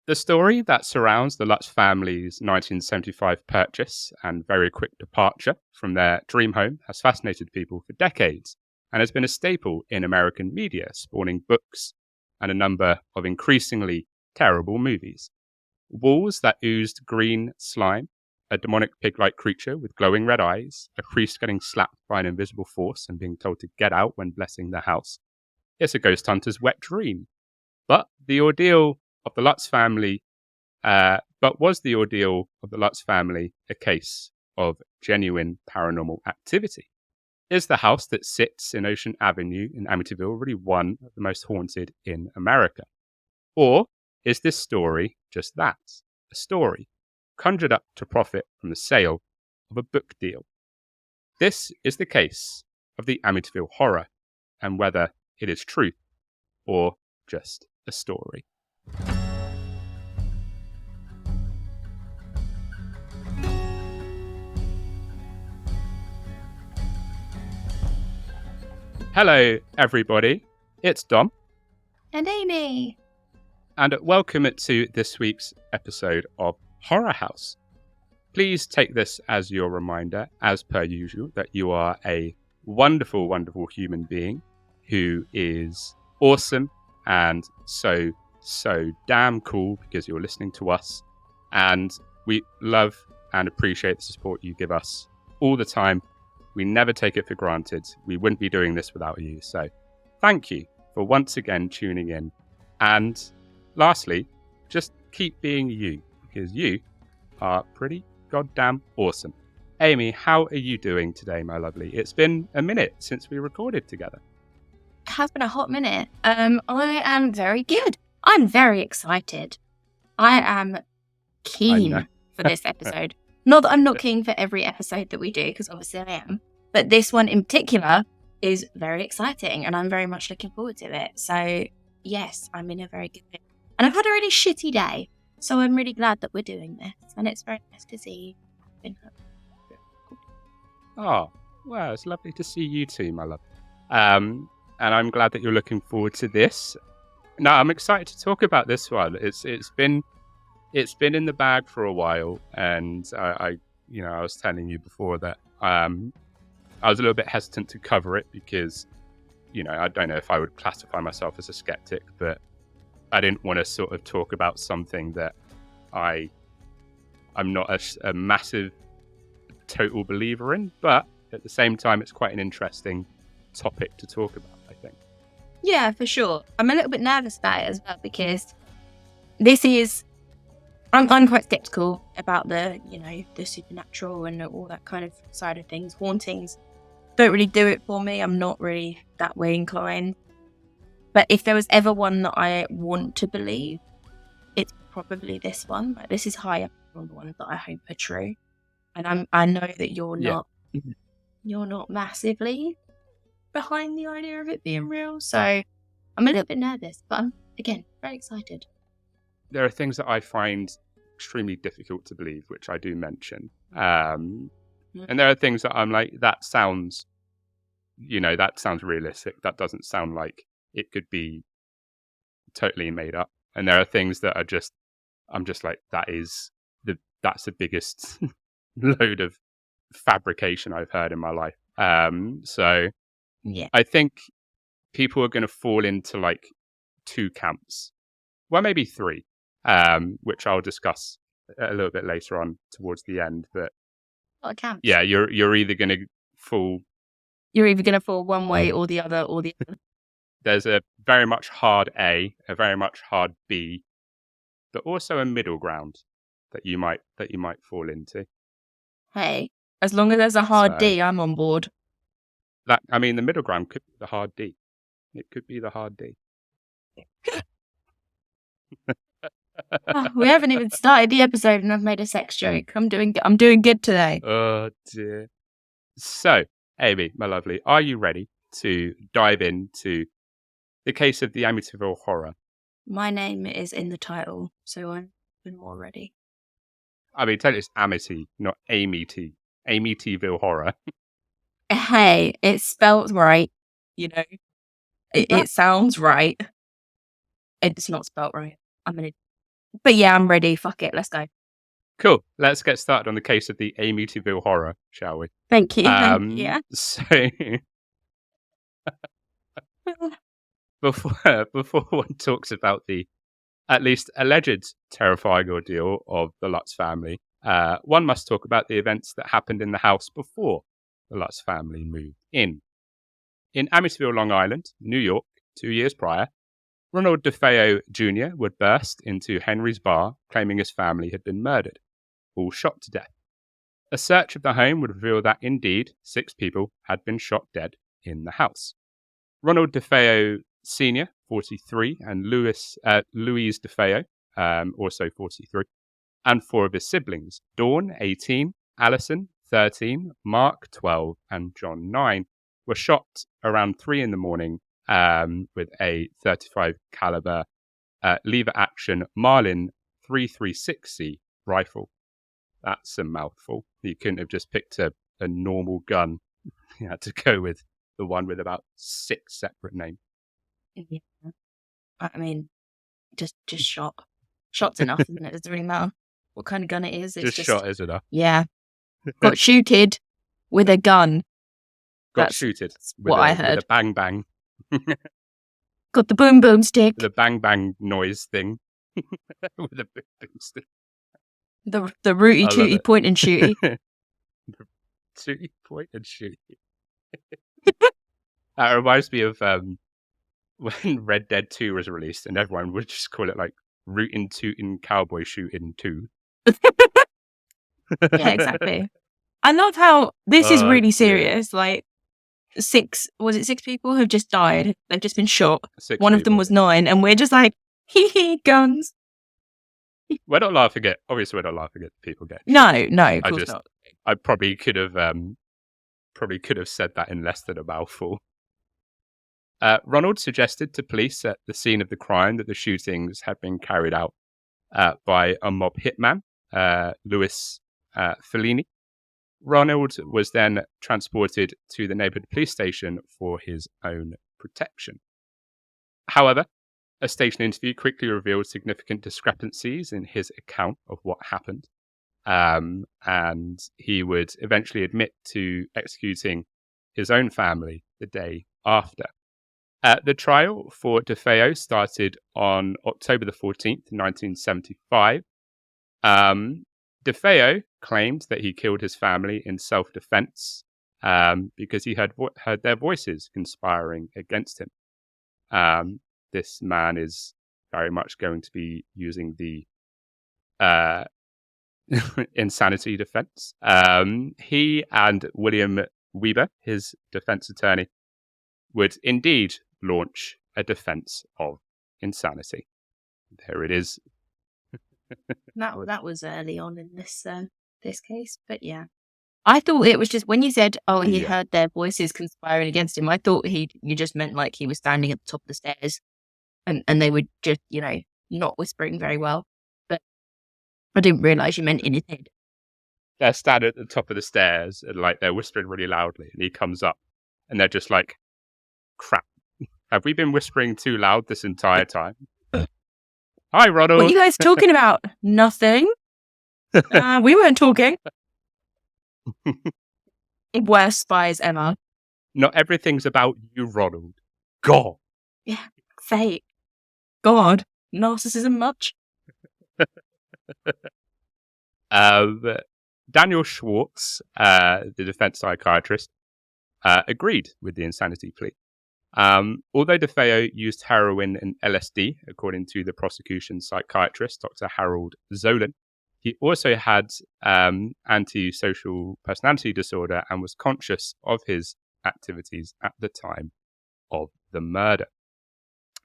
The story that surrounds the Lutz family's 1975 purchase and very quick departure from their dream home has fascinated people for decades and has been a staple in American media, spawning books and a number of increasingly terrible movies. Walls that oozed green slime, a demonic pig-like creature with glowing red eyes, a priest getting slapped by an invisible force and being told to get out when blessing the house. It's a ghost hunter's wet dream. But the ordeal of the Lutz family, was the ordeal of the Lutz family a case of genuine paranormal activity? Is the house that sits in Ocean Avenue in Amityville really one of the most haunted in America? Or is this story just that? A story conjured up to profit from the sale of a book deal? This is the case of the Amityville Horror, and whether it is truth or just a story. Hello, everybody. It's Dom. And Amy. And welcome to this week's episode of Horror House. Please take this as your reminder, as per usual, that you are a wonderful, wonderful human being who is awesome and so damn cool because you're listening to us. And we love and appreciate the support you give us all the time. We never take it for granted. We wouldn't be doing this without you. So thank you for once again tuning in. And lastly, just keep being you, because you are pretty goddamn awesome. Amy, how are you doing today, my lovely? It's been a minute since we recorded together. It has been a hot minute. I am very good. I'm very excited. I am keen for this episode. Not that I'm not keen for every episode that we do, because obviously I am. But this one in particular is very exciting, and I'm very much looking forward to it. So, yes, I'm in a very good mood. And I've had a really shitty day, so I'm really glad that we're doing this. And it's very nice to see you. Oh, well, it's lovely to see you too, my love. And I'm glad that you're looking forward to this. No, I'm excited to talk about this one. It's been in the bag for a while, and I was telling you before that I was a little bit hesitant to cover it because, I don't know if I would classify myself as a skeptic, but I didn't want to sort of talk about something that I'm not a massive total believer in, but at the same time, it's quite an interesting topic to talk about, I think. Yeah, for sure. I'm a little bit nervous about it as well because this is. I'm quite skeptical about the supernatural and all that kind of side of things. Hauntings don't really do it for me. I'm not really that way inclined. But if there was ever one that I want to believe, it's probably this one. Like, this is high up on the ones that I hope are true. And I know that you're not massively behind the idea of it being real. So I'm a little bit nervous, but I'm, again, very excited. There are things that I find extremely difficult to believe, which I do mention. And there are things that I'm like, that sounds realistic. That doesn't sound like it could be totally made up. And there are things that I'm just like, that's the biggest load of fabrication I've heard in my life. So yeah, I think people are going to fall into like two camps. Well, maybe three. Which I'll discuss a little bit later on towards the end. But yeah, you're either going to fall. You're either going to fall one way or the other, There's a very much hard A, a very much hard B, but also a middle ground that you might fall into. Hey, as long as there's a hard D, I'm on board. The middle ground could be the hard D. It could be the hard D. We haven't even started the episode and I've made a sex joke. I'm doing good today. Oh dear. So, Amy, my lovely, are you ready to dive into the case of the Amityville Horror? My name is in the title, so I'm more ready. I mean, tell you it's Amity, not Amity. Amityville Horror. Hey, it's spelled right. It sounds right. It's not spelled right. I'm an But yeah, I'm ready. Fuck it. Let's go. Cool. Let's get started on the case of the Amityville Horror, shall we? Thank you. Yeah. So before one talks about the at least alleged terrifying ordeal of the Lutz family, one must talk about the events that happened in the house before the Lutz family moved in. In Amityville, Long Island, New York, 2 years prior, Ronold DeFeo Jr. would burst into Henry's bar, claiming his family had been murdered, all shot to death. A search of the home would reveal that indeed 6 people had been shot dead in the house. Ronold DeFeo Sr., 43, and Louise DeFeo, also 43, and 4 of his siblings, Dawn, 18, Allison, 13, Mark, 12, and John, 9, were shot around 3 in the morning with a 35 caliber lever-action Marlin 336C rifle. That's a mouthful. You couldn't have just picked a normal gun. You had to go with the one with about 6 separate names. Yeah. I mean, just shot. Shot's enough, isn't it? It doesn't really matter what kind of gun it is. It's just shot is enough. Yeah. Got shooted with a gun. Got shooted with what I heard. With a bang bang. Got the boom boom stick. The bang bang noise thing. With a boom boom stick. The rooty tooty point and shooty. Tooty point and shooty. That reminds me of when Red Dead 2 was released, and everyone would just call it like rootin' tootin' cowboy shooting 2. Yeah, exactly. I love how this is really serious. Yeah. Like 6 people have just died. They've just been shot. 6 One of them was 9, and we're just like, hee guns. We're not laughing at. Obviously, we're not laughing at people getting. No, of course not. I probably could have said that in less than a mouthful. Ronold suggested to police at the scene of the crime that the shootings had been carried out by a mob hitman, Louis Fellini. Ronold was then transported to the neighborhood police station for his own protection. However, a station interview quickly revealed significant discrepancies in his account of what happened, and he would eventually admit to executing his own family the day after. The trial for DeFeo started on October the 14th, 1975. DeFeo claimed that he killed his family in self-defense because he had heard their voices conspiring against him. This man is very much going to be using the insanity defense. He and William Weber, his defense attorney, would indeed launch a defense of insanity. There it is. That was early on in this case, but yeah. I thought it was just when you said, he heard their voices conspiring against him, I thought you just meant like he was standing at the top of the stairs and they were just, not whispering very well. But I didn't realise you meant in his head. They're standing at the top of the stairs and like they're whispering really loudly, and he comes up and they're just like, crap, have we been whispering too loud this entire time? Hi, Ronold. What are you guys talking about? Nothing. We weren't talking. Worst spies ever. Not everything's about you, Ronold. God. Yeah, say it. God. Narcissism much? Daniel Schwartz, the defense psychiatrist, agreed with the insanity plea. Although DeFeo used heroin and LSD, according to the prosecution's psychiatrist, Dr. Harold Zolan, he also had antisocial personality disorder and was conscious of his activities at the time of the murder.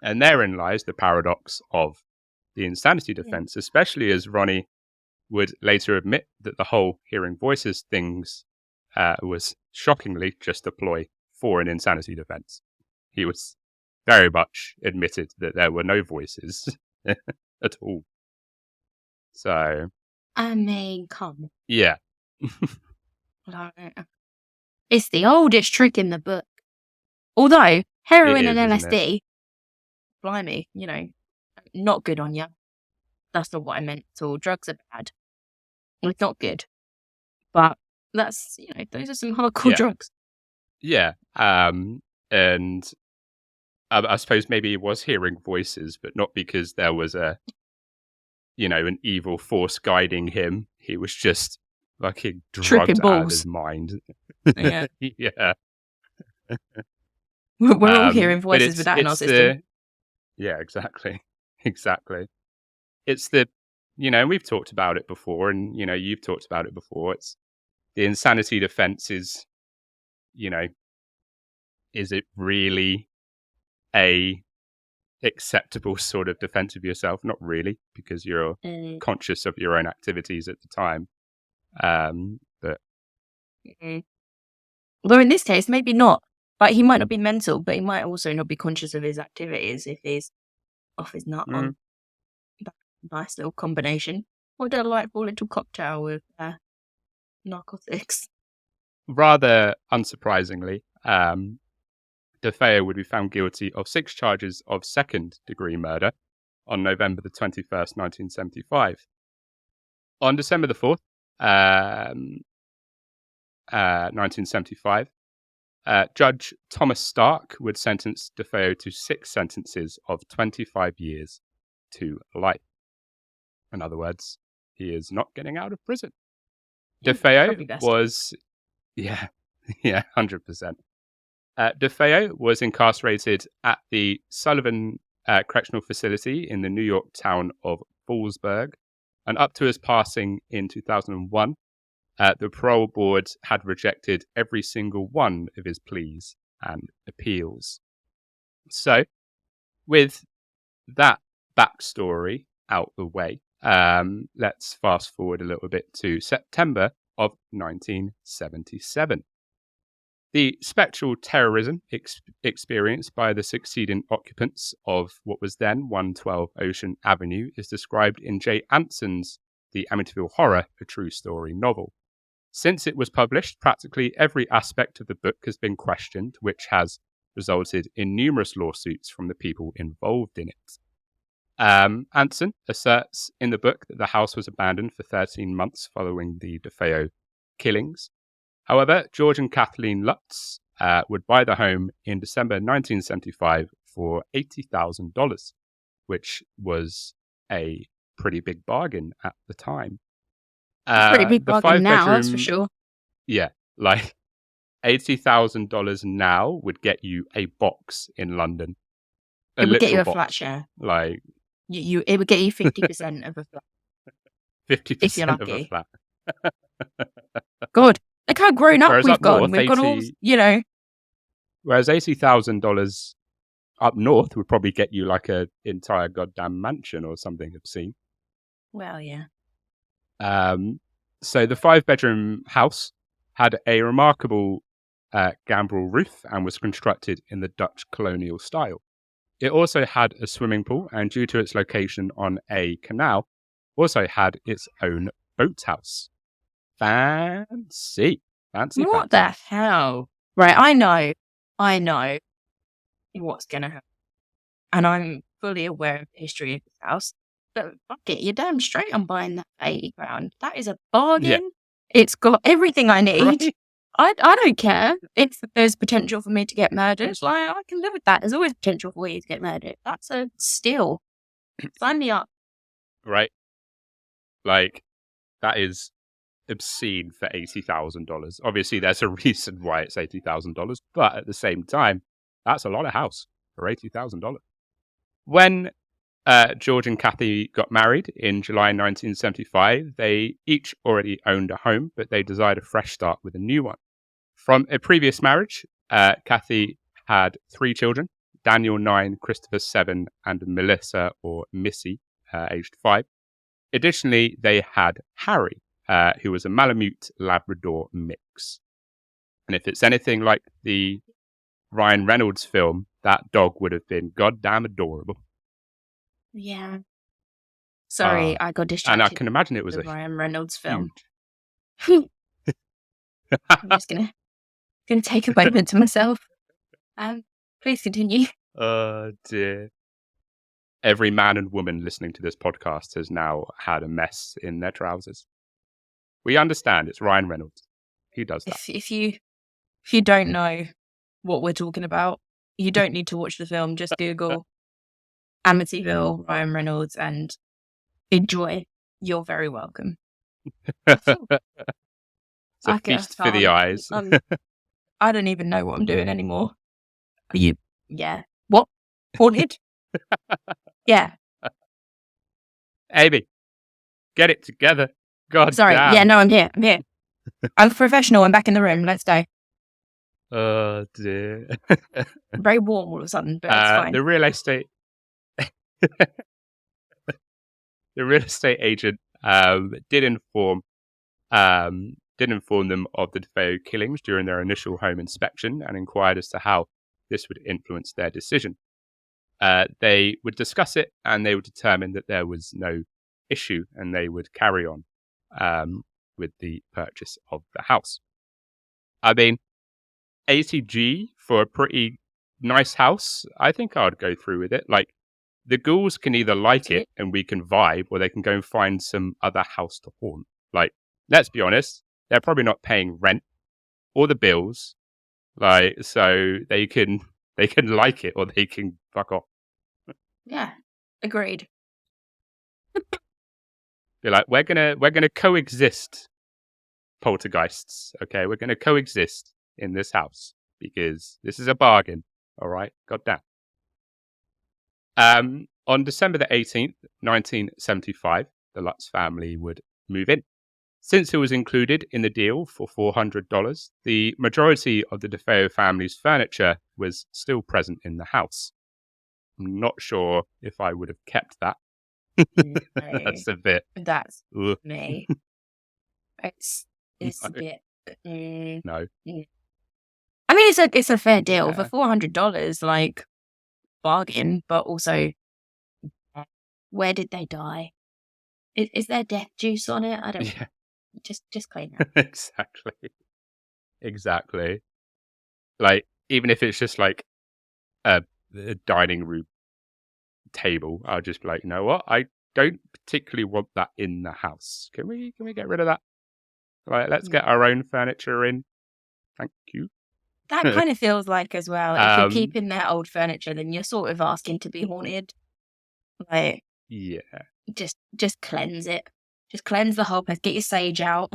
And therein lies the paradox of the insanity defense, especially as Ronnie would later admit that the whole hearing voices things was shockingly just a ploy for an insanity defense. He was very much admitted that there were no voices at all. So, I mean, come. Yeah. It's the oldest trick in the book. Although, heroin and LSD, blimey, not good on you. that's not what I meant at all. Drugs are bad. It's not good. But that's, those are some hardcore drugs. Yeah. And I suppose maybe he was hearing voices, but not because there was an evil force guiding him. He was just fucking drugged out of his mind. Yeah. Yeah. We're all hearing voices with that in our system. Yeah, exactly. Exactly. It's we've talked about it before, and, you've talked about it before. It's the insanity defense is, is it really a acceptable sort of defense of yourself? Not really, because you're conscious of your own activities at the time. But although in this case, maybe not. Like, he might not be mental, but he might also not be conscious of his activities if he's off his nut on that nice little combination. What a delightful little cocktail with narcotics. Rather unsurprisingly, DeFeo would be found guilty of 6 charges of second-degree murder on November the 21st, 1975. On December the 4th, 1975, Judge Thomas Stark would sentence DeFeo to 6 sentences of 25 years to life. In other words, he is not getting out of prison. DeFeo was... Yeah, 100%. DeFeo was incarcerated at the Sullivan Correctional Facility in the New York town of Fallsburg, and up to his passing in 2001, the parole board had rejected every single one of his pleas and appeals. So, with that backstory out the way, let's fast forward a little bit to September of 1977. The spectral terrorism experienced by the succeeding occupants of what was then 112 Ocean Avenue is described in Jay Anson's The Amityville Horror, a True Story novel. Since it was published, practically every aspect of the book has been questioned, which has resulted in numerous lawsuits from the people involved in it. Anson asserts in the book that the house was abandoned for 13 months following the DeFeo killings. However, George and Kathleen Lutz would buy the home in December 1975 for $80,000, which was a pretty big bargain at the time. Pretty big bargain now, that's for sure. Yeah, like $80,000 now would get you a box in London. It would get you a flat share. Like it would get you 50% of a flat. 50% of a flat. God, look how grown up we've gone. We've got all, Whereas $80,000 up north would probably get you like an entire goddamn mansion or something obscene. Well, yeah. So the 5-bedroom house had a remarkable gambrel roof and was constructed in the Dutch colonial style. It also had a swimming pool, and due to its location on a canal, also had its own boathouse. Fancy. What the hell? Right, I know what's going to happen. And I'm fully aware of the history of this house. But fuck it, you're damn straight I'm buying that for £80,000. That is a bargain. Yeah. It's got everything I need. Right. I don't care if there's potential for me to get murdered. Like, I can live with that. There's always potential for you to get murdered. That's a steal. Sign me up. Right. Like, that is obscene for $80,000. Obviously, there's a reason why it's $80,000, but at the same time, that's a lot of house for $80,000. When George and Kathy got married in July 1975, they each already owned a home, but they desired a fresh start with a new one. From a previous marriage, Kathy had 3 children, Daniel 9, Christopher 7, and Melissa or Missy, aged 5. Additionally, they had Harry, who was a Malamute Labrador mix. And if it's anything like the Ryan Reynolds film, that dog would have been goddamn adorable. Yeah. Sorry, I got distracted. And I can imagine it was a Ryan Reynolds film. Huge... I'm just gonna take a moment to myself. Please continue. Oh dear. every man and woman listening to this podcast has now had a mess in their trousers. We understand. It's Ryan Reynolds. He does that. If you don't know what we're talking about, you don't need to watch the film. Just Google Amityville, Ryan Reynolds, and enjoy. You're very welcome. It's a feast for the eyes. I don't even know what I'm doing anymore. Are you? Yeah. What? Haunted? Yeah. Amy, get it together. God Sorry. damn. Yeah, no, I'm here. I'm professional. I'm back in the room. Let's go. Oh, dear. Very warm all of a sudden, but it's fine. The real estate... The real estate agent did inform them of the DeFeo killings during their initial home inspection and inquired as to how this would influence their decision. They would discuss it and they would determine that there was no issue and they would carry on with the purchase of the house. I mean, 80G for a pretty nice house, I think I would go through with it. Like, the ghouls can either like it and we can vibe, or they can go and find some other house to haunt. Like, let's be honest, they're probably not paying rent or the bills. Like, so they can like it or they can fuck off. Yeah, agreed. Be like, we're gonna coexist, poltergeists. Okay, we're gonna coexist in this house because this is a bargain. All right, goddamn. On December the 18th, 1975, the Lutz family would move in. Since it was included in the deal for $400, the majority of the DeFeo family's furniture was still present in the house. I'm not sure if I would have kept that. No. That's a bit. That's Ugh. me. It's a bit. No. I mean, it's a fair deal Yeah. for $400. Like, bargain, but also, where did they die? Is there death juice on it? I don't. Yeah. Just clean that. Exactly. Like, even if it's just like a dining room table, I'll just be like, you know what? I don't particularly want that in the house. Can we get rid of that? Right, let's get our own furniture in. Thank you. That kind of feels like as well. If you're keeping their old furniture, then you're sort of asking to be haunted. Like, yeah, just cleanse it. Just cleanse the whole place. Get your sage out.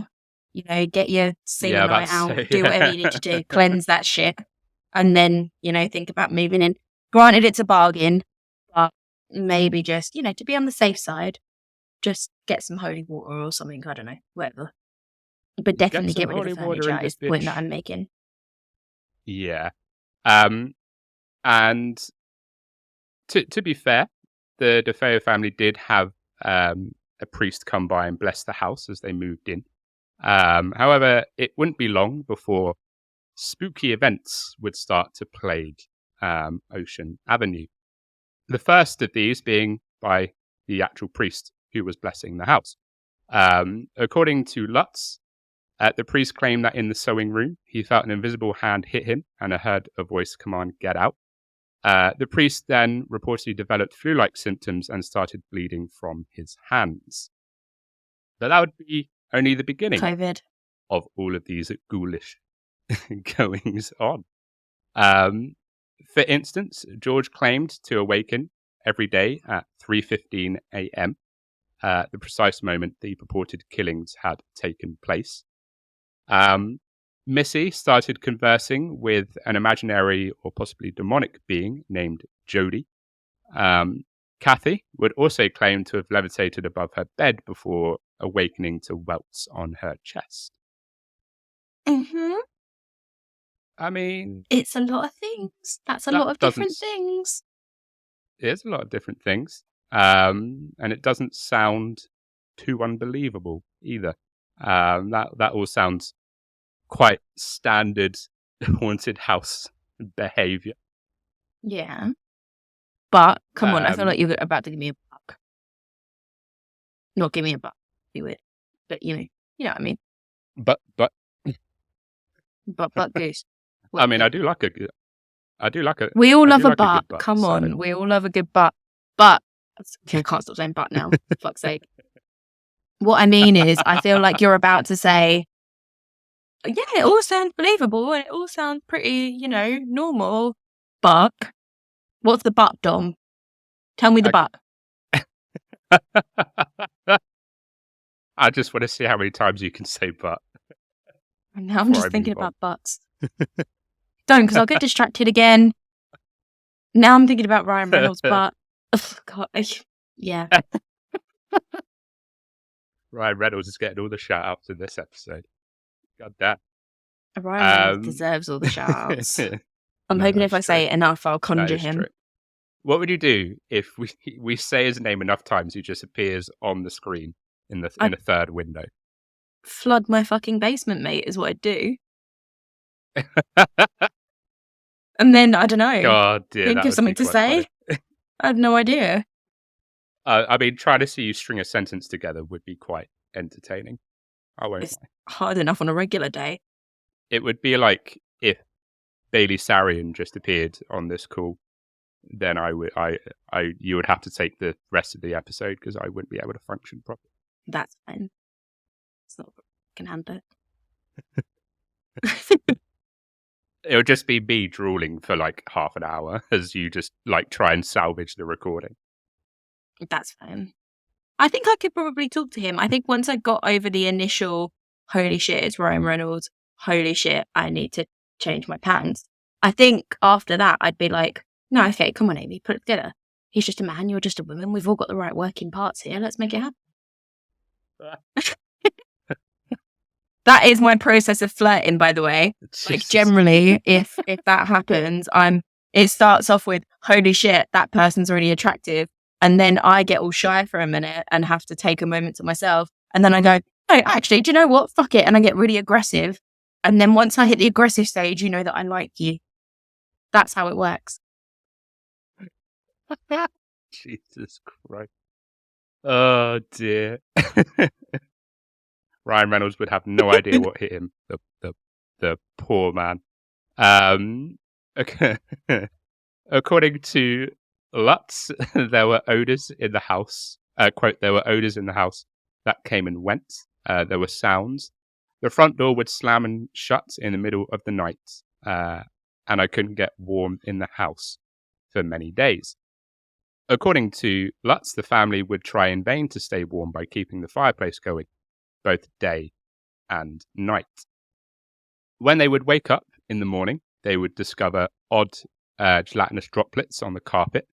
You know, get your selenite out. Do whatever you need to do. Cleanse that shit, and then think about moving in. Granted, it's a bargain, but maybe just to be on the safe side, just get some holy water or something. I don't know, whatever. But definitely get rid of the furniture. Is the point that I'm making. Yeah. And to be fair, the DeFeo family did have a priest come by and bless the house as they moved in. However, it wouldn't be long before spooky events would start to plague Ocean Avenue. The first of these being by the actual priest who was blessing the house. According to Lutz, the priest claimed that in the sewing room, he felt an invisible hand hit him and heard a voice command, "Get out." The priest then reportedly developed flu-like symptoms and started bleeding from his hands. But that would be only the beginning COVID. Of all of these ghoulish goings on. For instance, George claimed to awaken every day at 3:15 a.m., the precise moment the purported killings had taken place. Missy started conversing with an imaginary or possibly demonic being named Jody. Kathy would also claim to have levitated above her bed before awakening to welts on her chest. Mm-hmm. I mean... It's a lot of things. That's a lot of different things. It is a lot of different things. And it doesn't sound too unbelievable either. That all sounds quite standard haunted house behavior. Yeah. But, come on, I feel like you're about to give me a buck. Not give me a buck, do it. But, you know what I mean. But goose. I mean, I do like a we all love a butt. Come on, we all love a good butt. But Okay, I can't stop saying but now. For fuck's sake. What I mean is, I feel like you're about to say, yeah, it all sounds believable and it all sounds pretty, normal. But what's the but, Dom? Tell me the but. I just want to see how many times you can say but. Now I'm just thinking about butts. Don't, because I'll get distracted again. Now I'm thinking about Ryan Reynolds' butt. Oh, God. Yeah. Ryan Reynolds is getting all the shout outs in this episode. God damn. Ryan Reynolds deserves all the shout outs. I'm hoping if I say it enough, I'll conjure him. True. What would you do if we say his name enough times, he just appears on the screen in a third window? Flood my fucking basement, mate, is what I'd do. And then, I don't know. God, dear, think of something to say. I have no idea. I mean, trying to see you string a sentence together would be quite entertaining. I won't lie. Hard enough on a regular day. It would be like if Bailey Sarian just appeared on this call, then you would have to take the rest of the episode because I wouldn't be able to function properly. That's fine. It's not I can handle it. It would just be me drooling for like half an hour as you just like try and salvage the recording. That's fine. I think I could probably talk to him. I think once I got over the initial, holy shit, it's Ryan Reynolds, holy shit, I need to change my pants. I think after that, I'd be like, no, okay, come on, Amy, put it together. He's just a man, you're just a woman. We've all got the right working parts here. Let's make it happen. That is my process of flirting, by the way. Jesus. Like generally, if that happens, it starts off with, holy shit, that person's really attractive. And then I get all shy for a minute and have to take a moment to myself. And then I go, no, actually, do you know what? Fuck it. And I get really aggressive. And then once I hit the aggressive stage, you know that I like you. That's how it works. Jesus Christ. Oh, dear. Ryan Reynolds would have no idea what hit him. The poor man. Okay. According to Lutz, there were odors in the house. Quote, there were odors in the house that came and went. There were sounds. The front door would slam and shut in the middle of the night. And I couldn't get warm in the house for many days. According to Lutz, the family would try in vain to stay warm by keeping the fireplace going, both day and night. When they would wake up in the morning, they would discover odd gelatinous droplets on the carpet.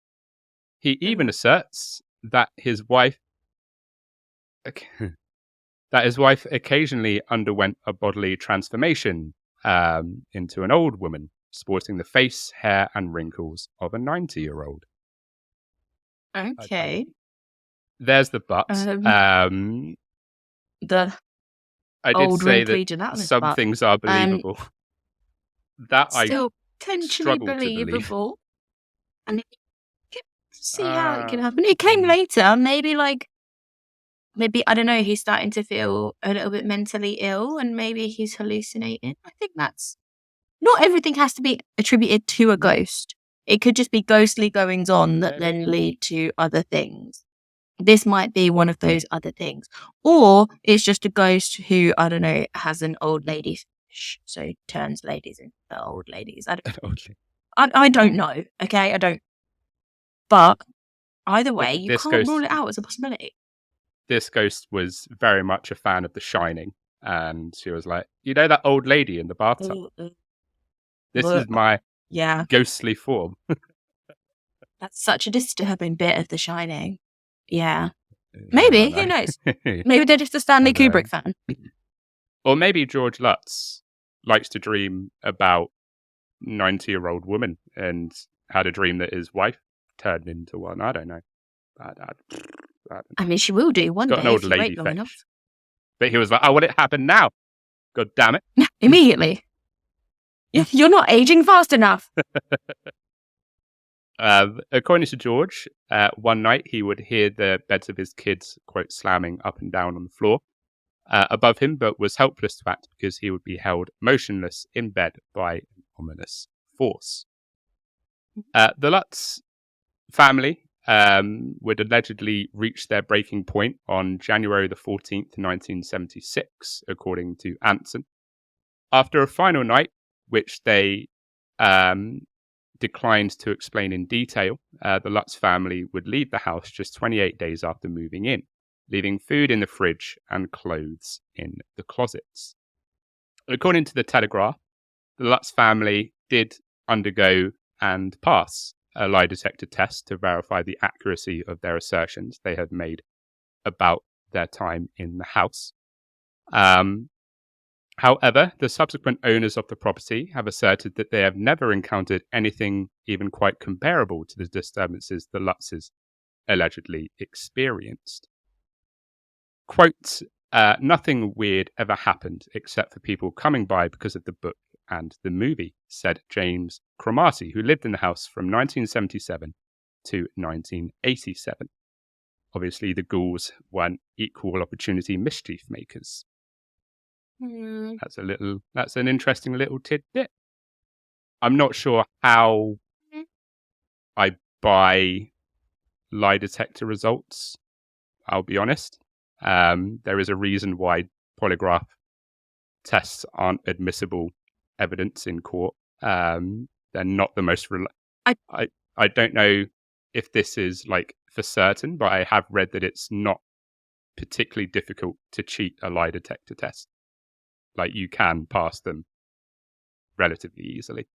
He even asserts that his wife occasionally underwent a bodily transformation into an old woman, sporting the face, hair, and wrinkles of a 90-year-old. Okay. There's the but. The I did say that some things are believable. That still potentially believable. And see how it can happen. It came later. Maybe I don't know, he's starting to feel a little bit mentally ill and maybe he's hallucinating. I think not everything has to be attributed to a ghost. It could just be ghostly goings on that then lead to other things. This might be one of those other things. Or it's just a ghost who, I don't know, has an old lady so turns ladies into old ladies. I don't know, okay? I don't. But either way, you can't rule it out as a possibility. This ghost was very much a fan of The Shining. And she was like, you know that old lady in the bathtub? This is my ghostly form. That's such a disturbing bit of The Shining. Yeah. Maybe. Who knows? Maybe they're just a Stanley Kubrick fan. Or maybe George Lutz likes to dream about 90-year-old woman and had a dream that his wife turned into one. I don't know. I mean, she will do one day. Got an old lady fetish. But he was like, I want it to happen now. God damn it. Immediately. You're not aging fast enough. According to George, one night he would hear the beds of his kids, quote, slamming up and down on the floor above him, but was helpless to act because he would be held motionless in bed by an ominous force. The Lutz family would allegedly reach their breaking point on January the 14th, 1976, according to Anson. After a final night, which they declined to explain in detail, the Lutz family would leave the house just 28 days after moving in, leaving food in the fridge and clothes in the closets. According to the Telegraph, the Lutz family did undergo and pass a lie detector test to verify the accuracy of their assertions they had made about their time in the house. However, the subsequent owners of the property have asserted that they have never encountered anything even quite comparable to the disturbances the Lutzes allegedly experienced. Quote, nothing weird ever happened except for people coming by because of the book and the movie, said James Cromartie, who lived in the house from 1977 to 1987. Obviously, the ghouls weren't equal opportunity mischief makers. That's an interesting little tidbit. I'm not sure how I buy lie detector results, I'll be honest. There is a reason why polygraph tests aren't admissible evidence in court. They're not the most I don't know if this is like for certain, but I have read that it's not particularly difficult to cheat a lie detector test. Like, you can pass them relatively easily.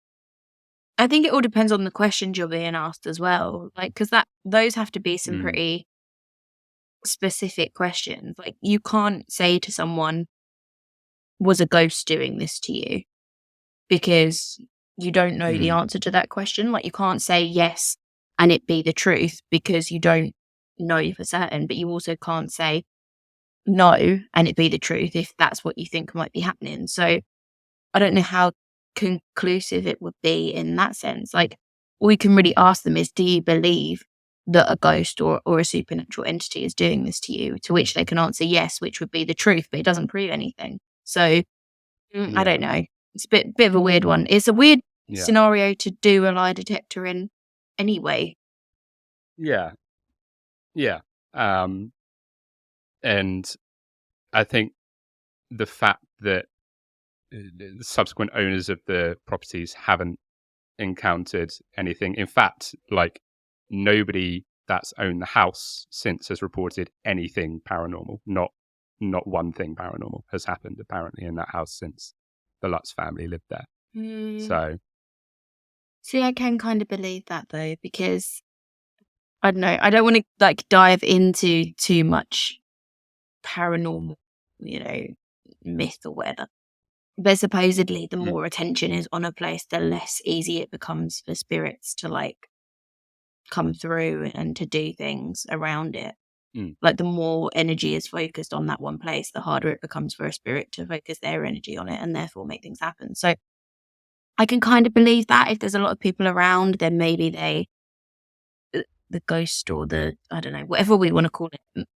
I think it all depends on the questions you're being asked as well. Like, because those have to be some pretty specific questions. Like, you can't say to someone, was a ghost doing this to you? Because you don't know the answer to that question. Like, you can't say yes and it be the truth because you don't know for certain. But you also can't say no and it be the truth if that's what you think might be happening. So I don't know how conclusive it would be in that sense. Like, all you can really ask them is, do you believe that a ghost or a supernatural entity is doing this to you? To which they can answer yes, which would be the truth, but it doesn't prove anything. So I don't know. It's a bit of a weird one. It's a weird scenario to do a lie detector in anyway. Yeah. And I think the fact that the subsequent owners of the properties haven't encountered anything. In fact, like, nobody that's owned the house since has reported anything paranormal. Not one thing paranormal has happened apparently in that house since the Lutz family lived there. So, see, I can kind of believe that though, because I don't know. I don't want to like dive into too much paranormal, myth or whatever. But supposedly, the more attention is on a place, the less easy it becomes for spirits to like come through and to do things around it. Like, the more energy is focused on that one place, the harder it becomes for a spirit to focus their energy on it and therefore make things happen. So I can kind of believe that if there's a lot of people around, then maybe the ghost or the, I don't know, whatever we want to call it,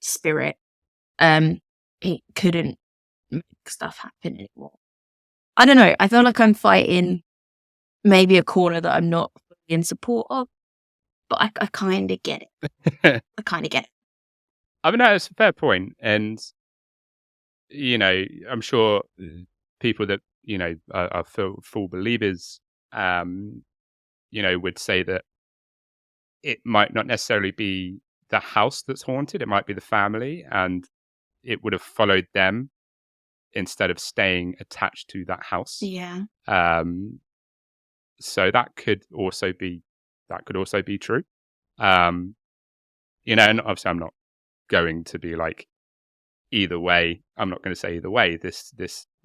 spirit, it couldn't make stuff happen anymore. I don't know. I feel like I'm fighting maybe a corner that I'm not in support of, but I kind of get it. I kind of get it. I mean, that's a fair point. And, I'm sure people that, are full believers, would say that it might not necessarily be the house that's haunted. It might be the family, and it would have followed them instead of staying attached to that house. Yeah. So that could also be true. And obviously I'm not going to be like either way. I'm not going to say either way. This,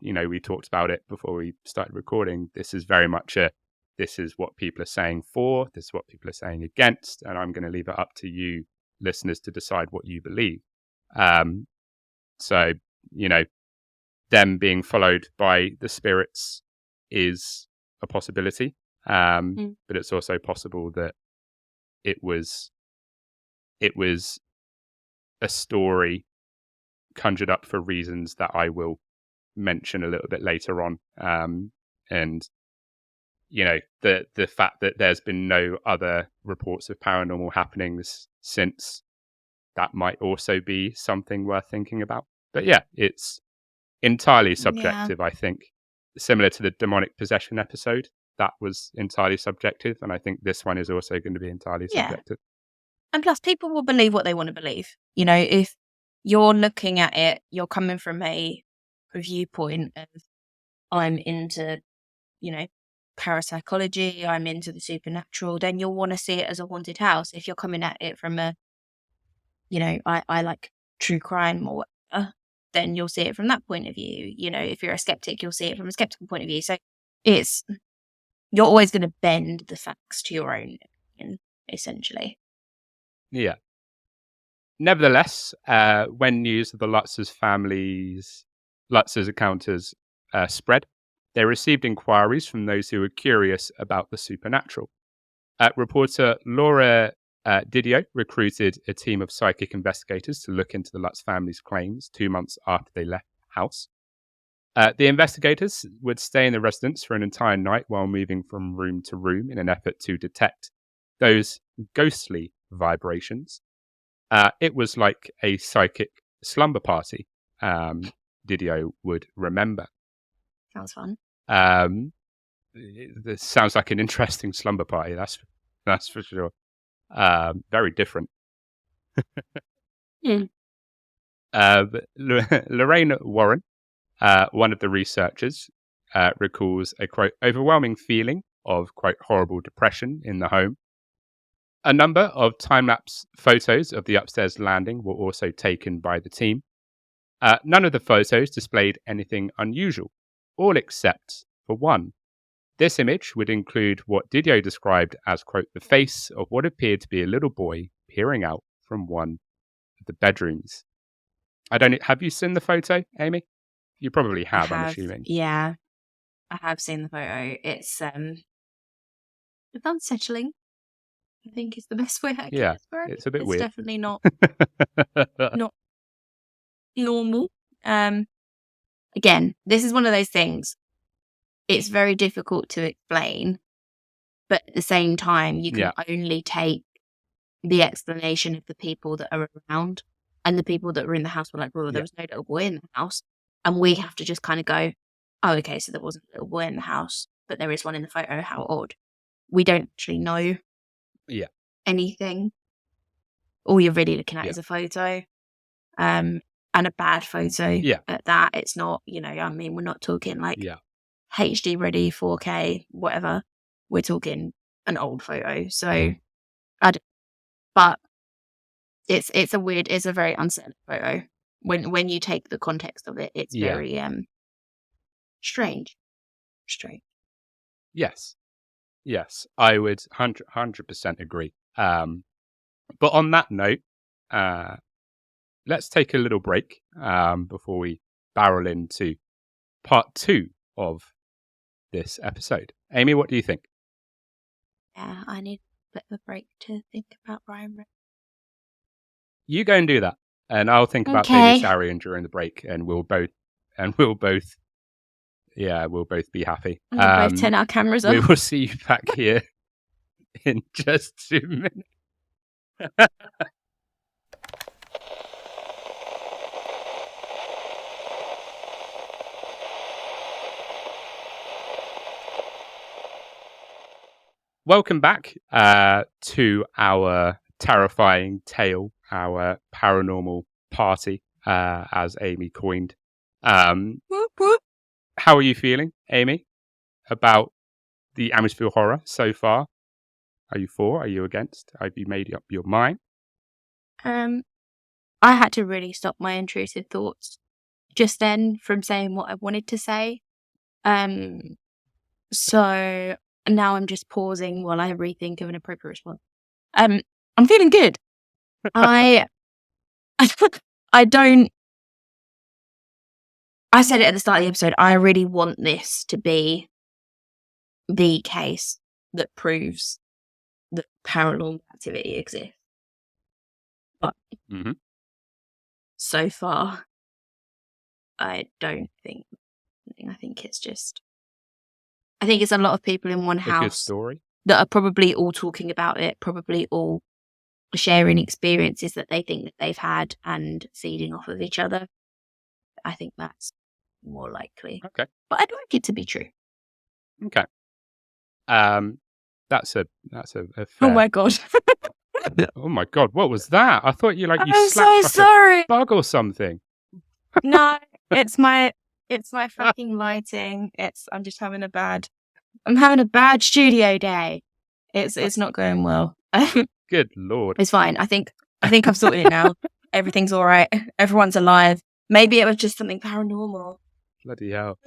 we talked about it before we started recording. This is very much this is what people are saying for, this is what people are saying against, and I'm going to leave it up to you listeners to decide what you believe. So, them being followed by the spirits is a possibility. But it's also possible that it was a story conjured up for reasons that I will mention a little bit later on. And the fact that there's been no other reports of paranormal happenings since, that might also be something worth thinking about. But yeah, it's entirely subjective, I think. Similar to the demonic possession episode, that was entirely subjective, and I think this one is also going to be entirely subjective. And plus, people will believe what they want to believe. If you're looking at it, you're coming from a viewpoint of, I'm into, parapsychology, I'm into the supernatural, then you'll want to see it as a haunted house. If you're coming at it from a, I like true crime or whatever, then you'll see it from that point of view. If you're a skeptic, you'll see it from a skeptical point of view. So you're always going to bend the facts to your own opinion, essentially. Yeah. Nevertheless, when news of the Lutz's encounters spread, they received inquiries from those who were curious about the supernatural. Reporter Laura Didio recruited a team of psychic investigators to look into the Lutz family's claims 2 months after they left the house. The investigators would stay in the residence for an entire night while moving from room to room in an effort to detect those ghostly vibrations. It was like a psychic slumber party, Didio would remember. Sounds fun. This sounds like an interesting slumber party, that's for sure. Very different. Lorraine Warren, one of the researchers, recalls a, quote, overwhelming feeling of, quote, horrible depression in the home. A number of time-lapse photos of the upstairs landing were also taken by the team. None of the photos displayed anything unusual, all except for one. This image would include what Didio described as, quote, the face of what appeared to be a little boy peering out from one of the bedrooms. Have you seen the photo, Amy? You probably have, I'm assuming. Yeah, I have seen the photo. It's unsettling, I think is the best way I can describe it. It's a bit weird. It's definitely not normal. Again, this is one of those things. It's very difficult to explain, but at the same time, you can only take the explanation of the people that are around, and the people that were in the house were like, well, there was no little boy in the house. And we have to just kind of go, oh, okay, so there wasn't a little boy in the house, but there is one in the photo. How odd. We don't actually know anything. All you're really looking at is a photo, and a bad photo at that. It's not, we're not talking like HD ready, 4K, whatever. We're talking an old photo. So, but it's a very unsettling photo. When you take the context of it, it's very strange. Yes, I would 100% agree. But on that note, let's take a little break before we barrel into part 2 of this episode. Amy, what do you think? Yeah, I need a bit of a break to think about Ryan. You go and do that, and I'll think about Baby Sarian during the break, and we'll both be happy. We'll both turn our cameras on. We will see you back here in just 2 minutes. Welcome back to our terrifying tale, our paranormal party, as Amy coined. How are you feeling, Amy, about the Amityville Horror so far? Are you for? Are you against? Have you made up your mind? I had to really stop my intrusive thoughts just then from saying what I wanted to say. So now I'm just pausing while I rethink of an appropriate response. I'm feeling good. I said it at the start of the episode, I really want this to be the case that proves that paranormal activity exists. But so far, I don't think. I think it's just I think it's a lot of people in one A good house story. that are probably all talking about it, probably all sharing experiences that they think that they've had and feeding off of each other. I think that's more likely. Okay. But I'd like it to be true. Okay. That's a fair... Oh my god. Oh my god, what was that? I thought you I'm slapped so like sorry. a bug or something. No, it's my fucking lighting. I'm just having a bad studio day. It's not going well. Good lord. It's fine. I think I've sorted it now. Everything's all right. Everyone's alive. Maybe it was just something paranormal. Bloody hell.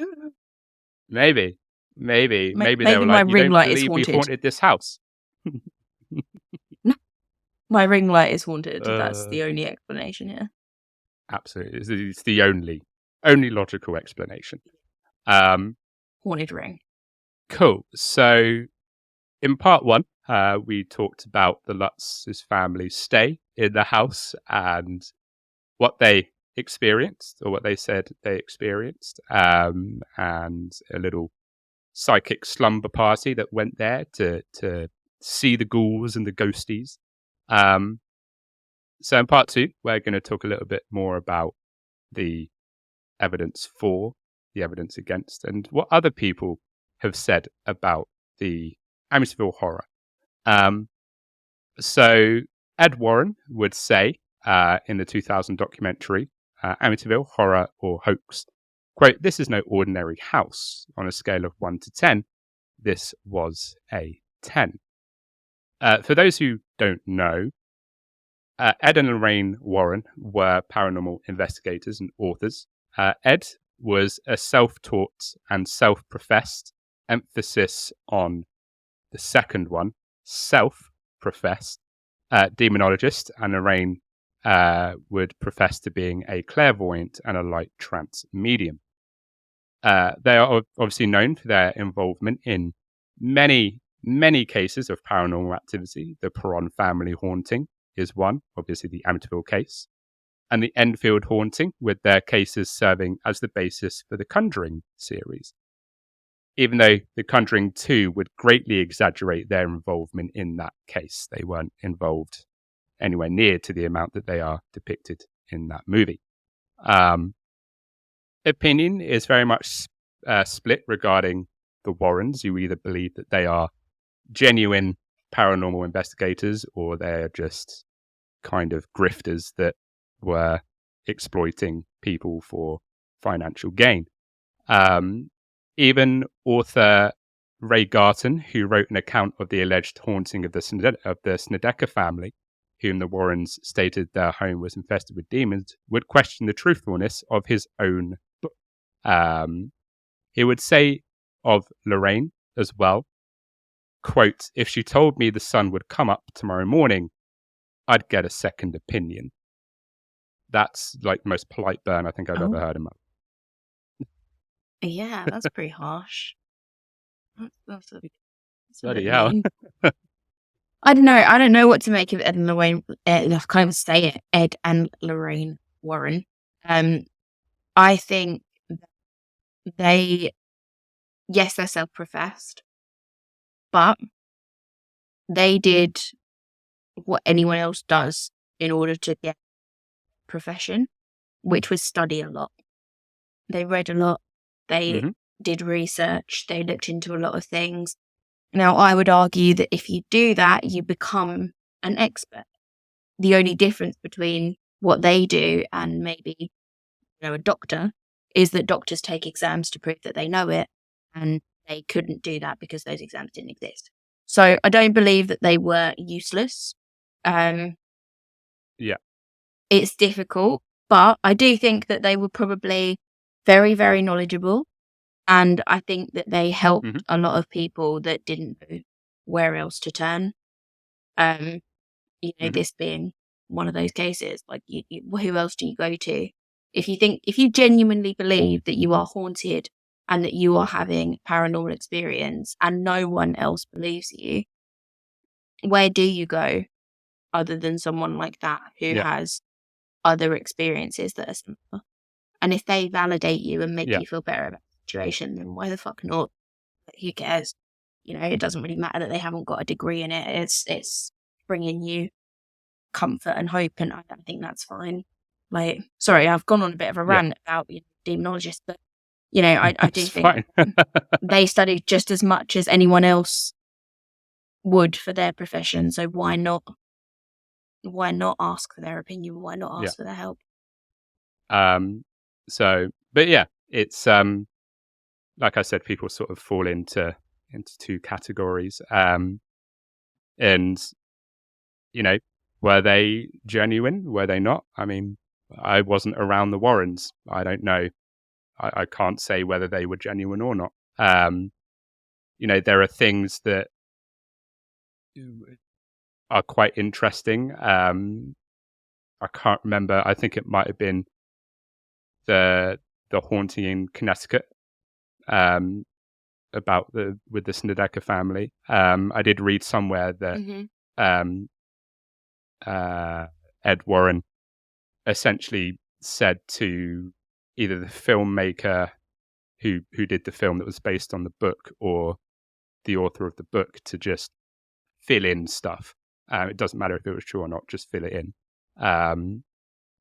Maybe they were Maybe like, my you ring don't light is believe we haunted. haunted this house. My ring light is haunted. That's the only explanation here. Absolutely. It's the only logical explanation. Haunted ring. Cool. So in part 1, we talked about the Lutz's family's stay in the house and what they experienced, or what they said they experienced, and a little psychic slumber party that went there to see the ghouls and the ghosties. So in part 2, we're going to talk a little bit more about the evidence for, the evidence against, and what other people have said about the Amityville Horror. So Ed Warren would say in the 2000 documentary, Amityville Horror or Hoax, quote, "This is no ordinary house. On a scale of 1 to 10, this was a 10. For those who don't know, Ed and Lorraine Warren were paranormal investigators and authors. Ed was a self-taught and self-professed, emphasis on the second one, self-professed demonologist, and Lorraine would profess to being a clairvoyant and a light trance medium. They are obviously known for their involvement in many cases of paranormal activity. The Perron family haunting is one, obviously the Amityville case, and the Enfield haunting, with their cases serving as the basis for the Conjuring series. Even though The Conjuring 2 would greatly exaggerate their involvement in that case. They weren't involved anywhere near to the amount that they are depicted in that movie. Opinion is very much split regarding the Warrens. You either believe that they are genuine paranormal investigators or they're just kind of grifters that were exploiting people for financial gain. Even author Ray Garton, who wrote an account of the alleged haunting of the Snedeker family, whom the Warrens stated their home was infested with demons, would question the truthfulness of his own book. He would say of Lorraine as well, quote, "If she told me the sun would come up tomorrow morning, I'd get a second opinion." That's like the most polite burn I think I've ever heard in my life. Yeah, that's pretty harsh. That's Bloody hell. I don't know what to make of Ed and Lorraine. I can't even say it. Ed and Lorraine Warren. I think they're self-professed, but they did what anyone else does in order to get a profession, which was study a lot. They read a lot. They did research. They looked into a lot of things. Now, I would argue that if you do that, you become an expert. The only difference between what they do and maybe, a doctor is that doctors take exams to prove that they know it, and they couldn't do that because those exams didn't exist. So I don't believe that they were useless. Yeah. It's difficult, but I do think that they were probably very, very knowledgeable. And I think that they helped a lot of people that didn't know where else to turn. This being one of those cases, like who else do you go to? If you genuinely believe that you are haunted and that you are having paranormal experience and no one else believes you, where do you go other than someone like that who has other experiences that are similar? And if they validate you and make you feel better about the situation, then why the fuck not? who cares? It doesn't really matter that they haven't got a degree in it. It's bringing you comfort and hope, and I think that's fine. Like, sorry, I've gone on a bit of a rant about demonologists, but I do think they study just as much as anyone else would for their profession. So why not ask for their opinion? Why not ask for their help? But yeah, it's like I said, people sort of fall into two categories. And were they genuine? Were they not? I mean, I wasn't around the Warrens. I don't know. I can't say whether they were genuine or not. There are things that are quite interesting. I can't remember. I think it might have been the haunting in Connecticut, about with the Snedeker family. I did read somewhere that Ed Warren essentially said to either the filmmaker who did the film that was based on the book, or the author of the book, to just fill in stuff. It doesn't matter if it was true or not, just fill it in,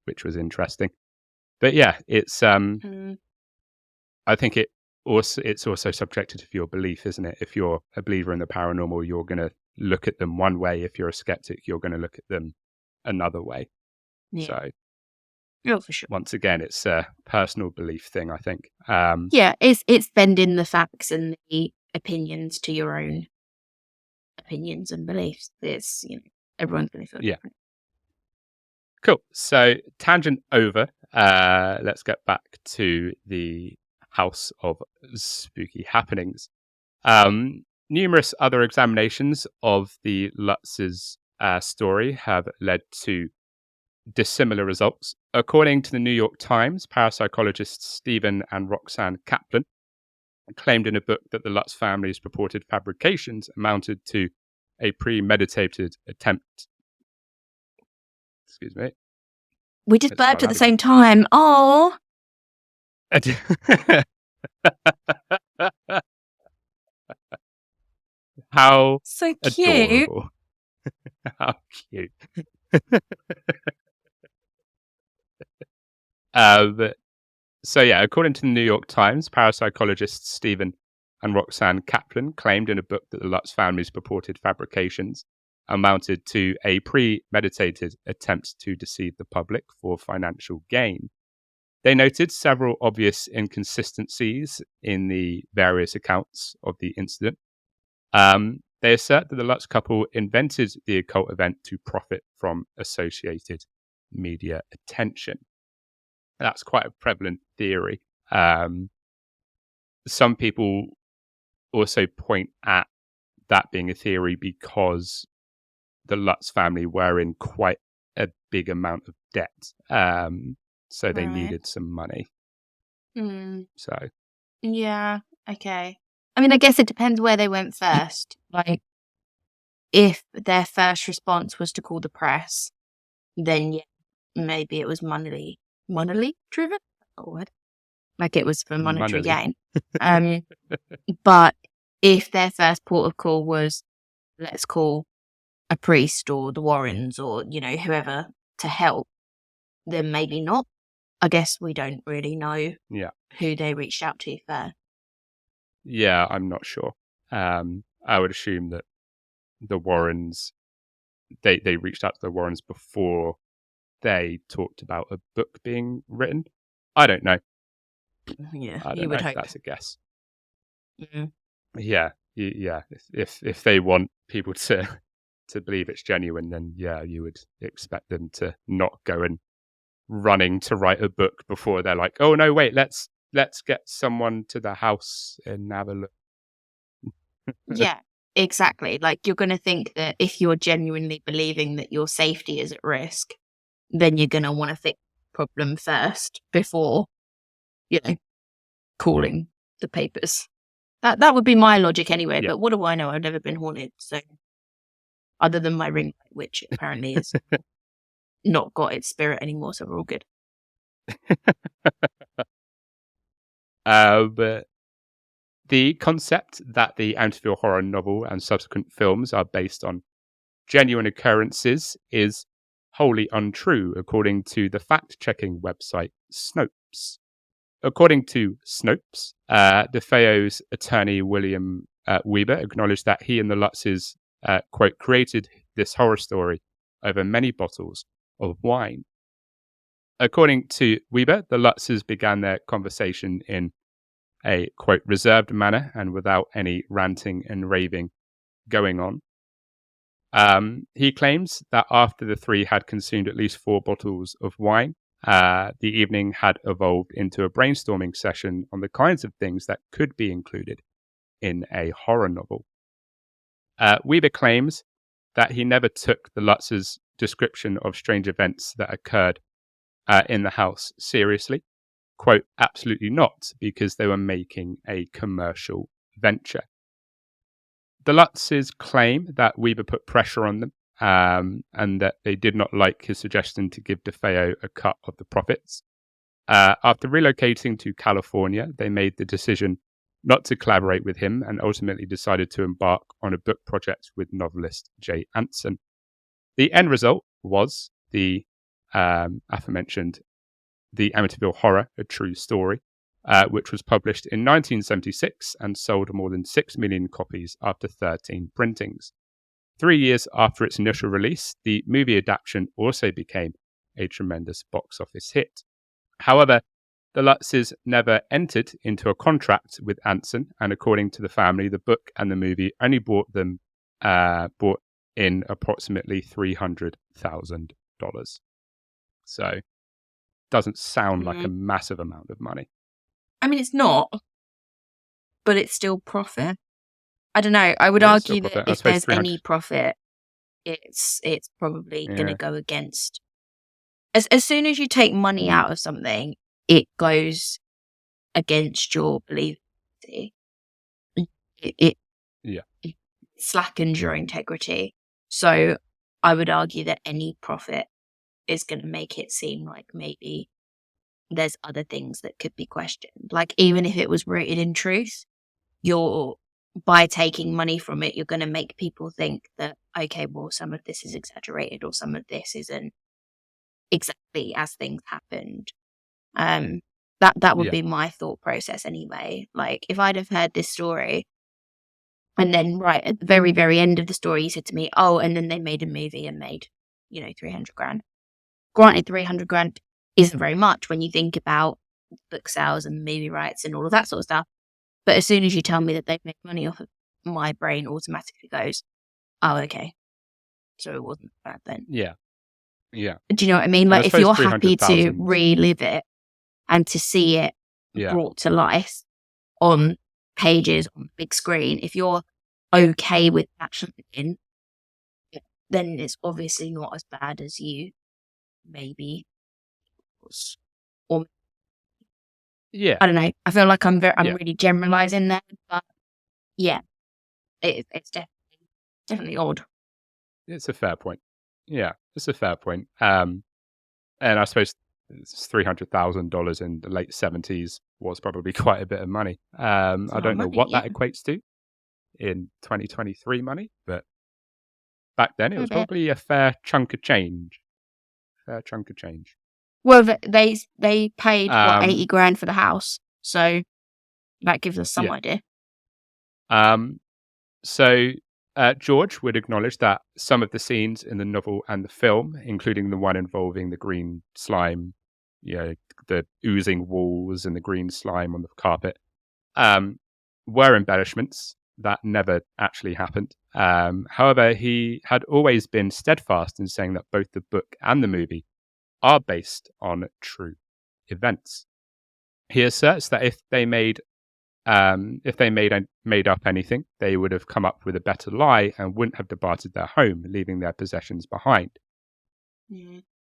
which was interesting. But yeah, it's I think it's also subjective to your belief, isn't it? If you're a believer in the paranormal, you're going to look at them one way. If you're a skeptic, you're going to look at them another way. So, for sure. Once again, it's a personal belief thing, I think. It's bending the facts and the opinions to your own opinions and beliefs. It's everyone's going to feel different. Cool. So, tangent over. Let's get back to the House of Spooky Happenings. Numerous other examinations of the Lutz's story have led to dissimilar results. According to the New York Times, parapsychologists Stephen and Roxanne Kaplan claimed in a book that the Lutz family's purported fabrications amounted to a premeditated attempt. Excuse me. We just burped at the same time. Oh. How so cute. Adorable. How cute. According to the New York Times, parapsychologists Stephen and Roxanne Kaplan claimed in a book that the Lutz family's purported fabrications amounted to a premeditated attempt to deceive the public for financial gain. They noted several obvious inconsistencies in the various accounts of the incident. They assert that the Lutz couple invented the occult event to profit from associated media attention. That's quite a prevalent theory. Some people also point at that being a theory because the Lutz family were in quite a big amount of debt. So they needed some money. So. Yeah, okay. I mean, I guess it depends where they went first. Like, if their first response was to call the press, then maybe it was money driven. Like it was for monetary gain. But if their first port of call was, let's call a priest or the Warrens or whoever to help, then maybe not. I guess we don't really know who they reached out to first. Yeah, I'm not sure. I would assume that the Warrens, they reached out to the Warrens before they talked about a book being written. I don't know. Yeah, I don't you would know. hope. That's a guess. Mm-hmm. Yeah. If they want people to believe it's genuine, then you would expect them to not go and running to write a book before they're like, oh no, wait, let's get someone to the house and have a look. Yeah, exactly. Like, you're going to think that if you're genuinely believing that your safety is at risk, then you're going to want to fix the problem first before, calling the papers. That would be my logic anyway. But what do I know? I've never been haunted, so other than my ring light, which apparently is not got its spirit anymore, so we're all good. But The concept that the Amityville Horror novel and subsequent films are based on genuine occurrences is wholly untrue, according to the fact-checking website Snopes. According to Snopes, DeFeo's attorney William Weber acknowledged that he and the Lutzes, quote, created this horror story over many bottles of wine. According to Weber, the Lutzes began their conversation in a, quote, reserved manner and without any ranting and raving going on. He claims that after the three had consumed at least 4 bottles of wine, the evening had evolved into a brainstorming session on the kinds of things that could be included in a horror novel. Weber claims that he never took the Lutz's description of strange events that occurred in the house seriously. Quote, absolutely not, because they were making a commercial venture. The Lutzes claim that Weber put pressure on them and that they did not like his suggestion to give DeFeo a cut of the profits. After relocating to California, they made the decision not to collaborate with him and ultimately decided to embark on a book project with novelist Jay Anson. The end result was the aforementioned The Amityville Horror, A True Story, which was published in 1976 and sold more than 6 million copies after 13 printings. 3 years after its initial release, the movie adaptation also became a tremendous box office hit. However, the Lutzes never entered into a contract with Anson, and according to the family, the book and the movie only brought in approximately $300,000. So, doesn't sound like a massive amount of money. I mean, it's not, but it's still profit. I don't know. I would argue that if there's any profit, it's probably going to go against. As soon as you take money out of something, it goes against your believability. It slackens your integrity. So I would argue that any profit is going to make it seem like maybe there's other things that could be questioned. Like, even if it was rooted in truth, by taking money from it, you're going to make people think that, okay, well, some of this is exaggerated or some of this isn't exactly as things happened. That would be my thought process anyway. Like, if I'd have heard this story and then right at the very, very end of the story, you said to me, oh, and then they made a movie and made, 300 grand. Granted, 300 grand isn't very much when you think about book sales and movie rights and all of that sort of stuff. But as soon as you tell me that they've made money off of, my brain automatically goes, oh, okay. So it wasn't bad then. Yeah. Yeah. Do you know what I mean? Like, if you're happy to relive it and to see it brought to life on pages, on the big screen, if you're okay with that happening, then it's obviously not as bad as you maybe was. Or I don't know. I feel like I'm really generalizing there, but it's definitely odd. It's a fair point. Yeah, it's a fair point. And I suppose $300,000 in the late 70s was probably quite a bit of money. I don't know what that equates to in 2023 money, but back then it was probably a fair chunk of change. Well, they paid 80 grand for the house, so that gives us some idea. So George would acknowledge that some of the scenes in the novel and the film, including the one involving the green slime, the oozing walls and the green slime on the carpet, were embellishments that never actually happened. However, he had always been steadfast in saying that both the book and the movie are based on true events. He asserts that if they made up anything, they would have come up with a better lie and wouldn't have departed their home, leaving their possessions behind.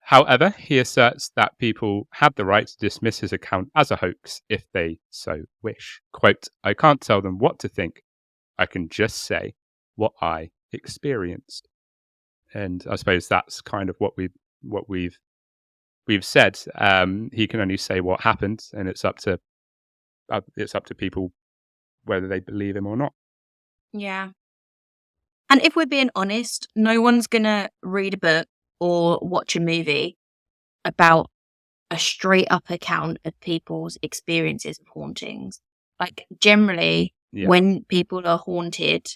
However, he asserts that people have the right to dismiss his account as a hoax if they so wish. Quote, I can't tell them what to think. I can just say what I experienced. And I suppose that's kind of what we've said. He can only say what happened, and it's up to people whether they believe him or not. Yeah. And if we're being honest, no one's going to read a book or watch a movie about a straight up account of people's experiences of hauntings. Like, generally, when people are haunted,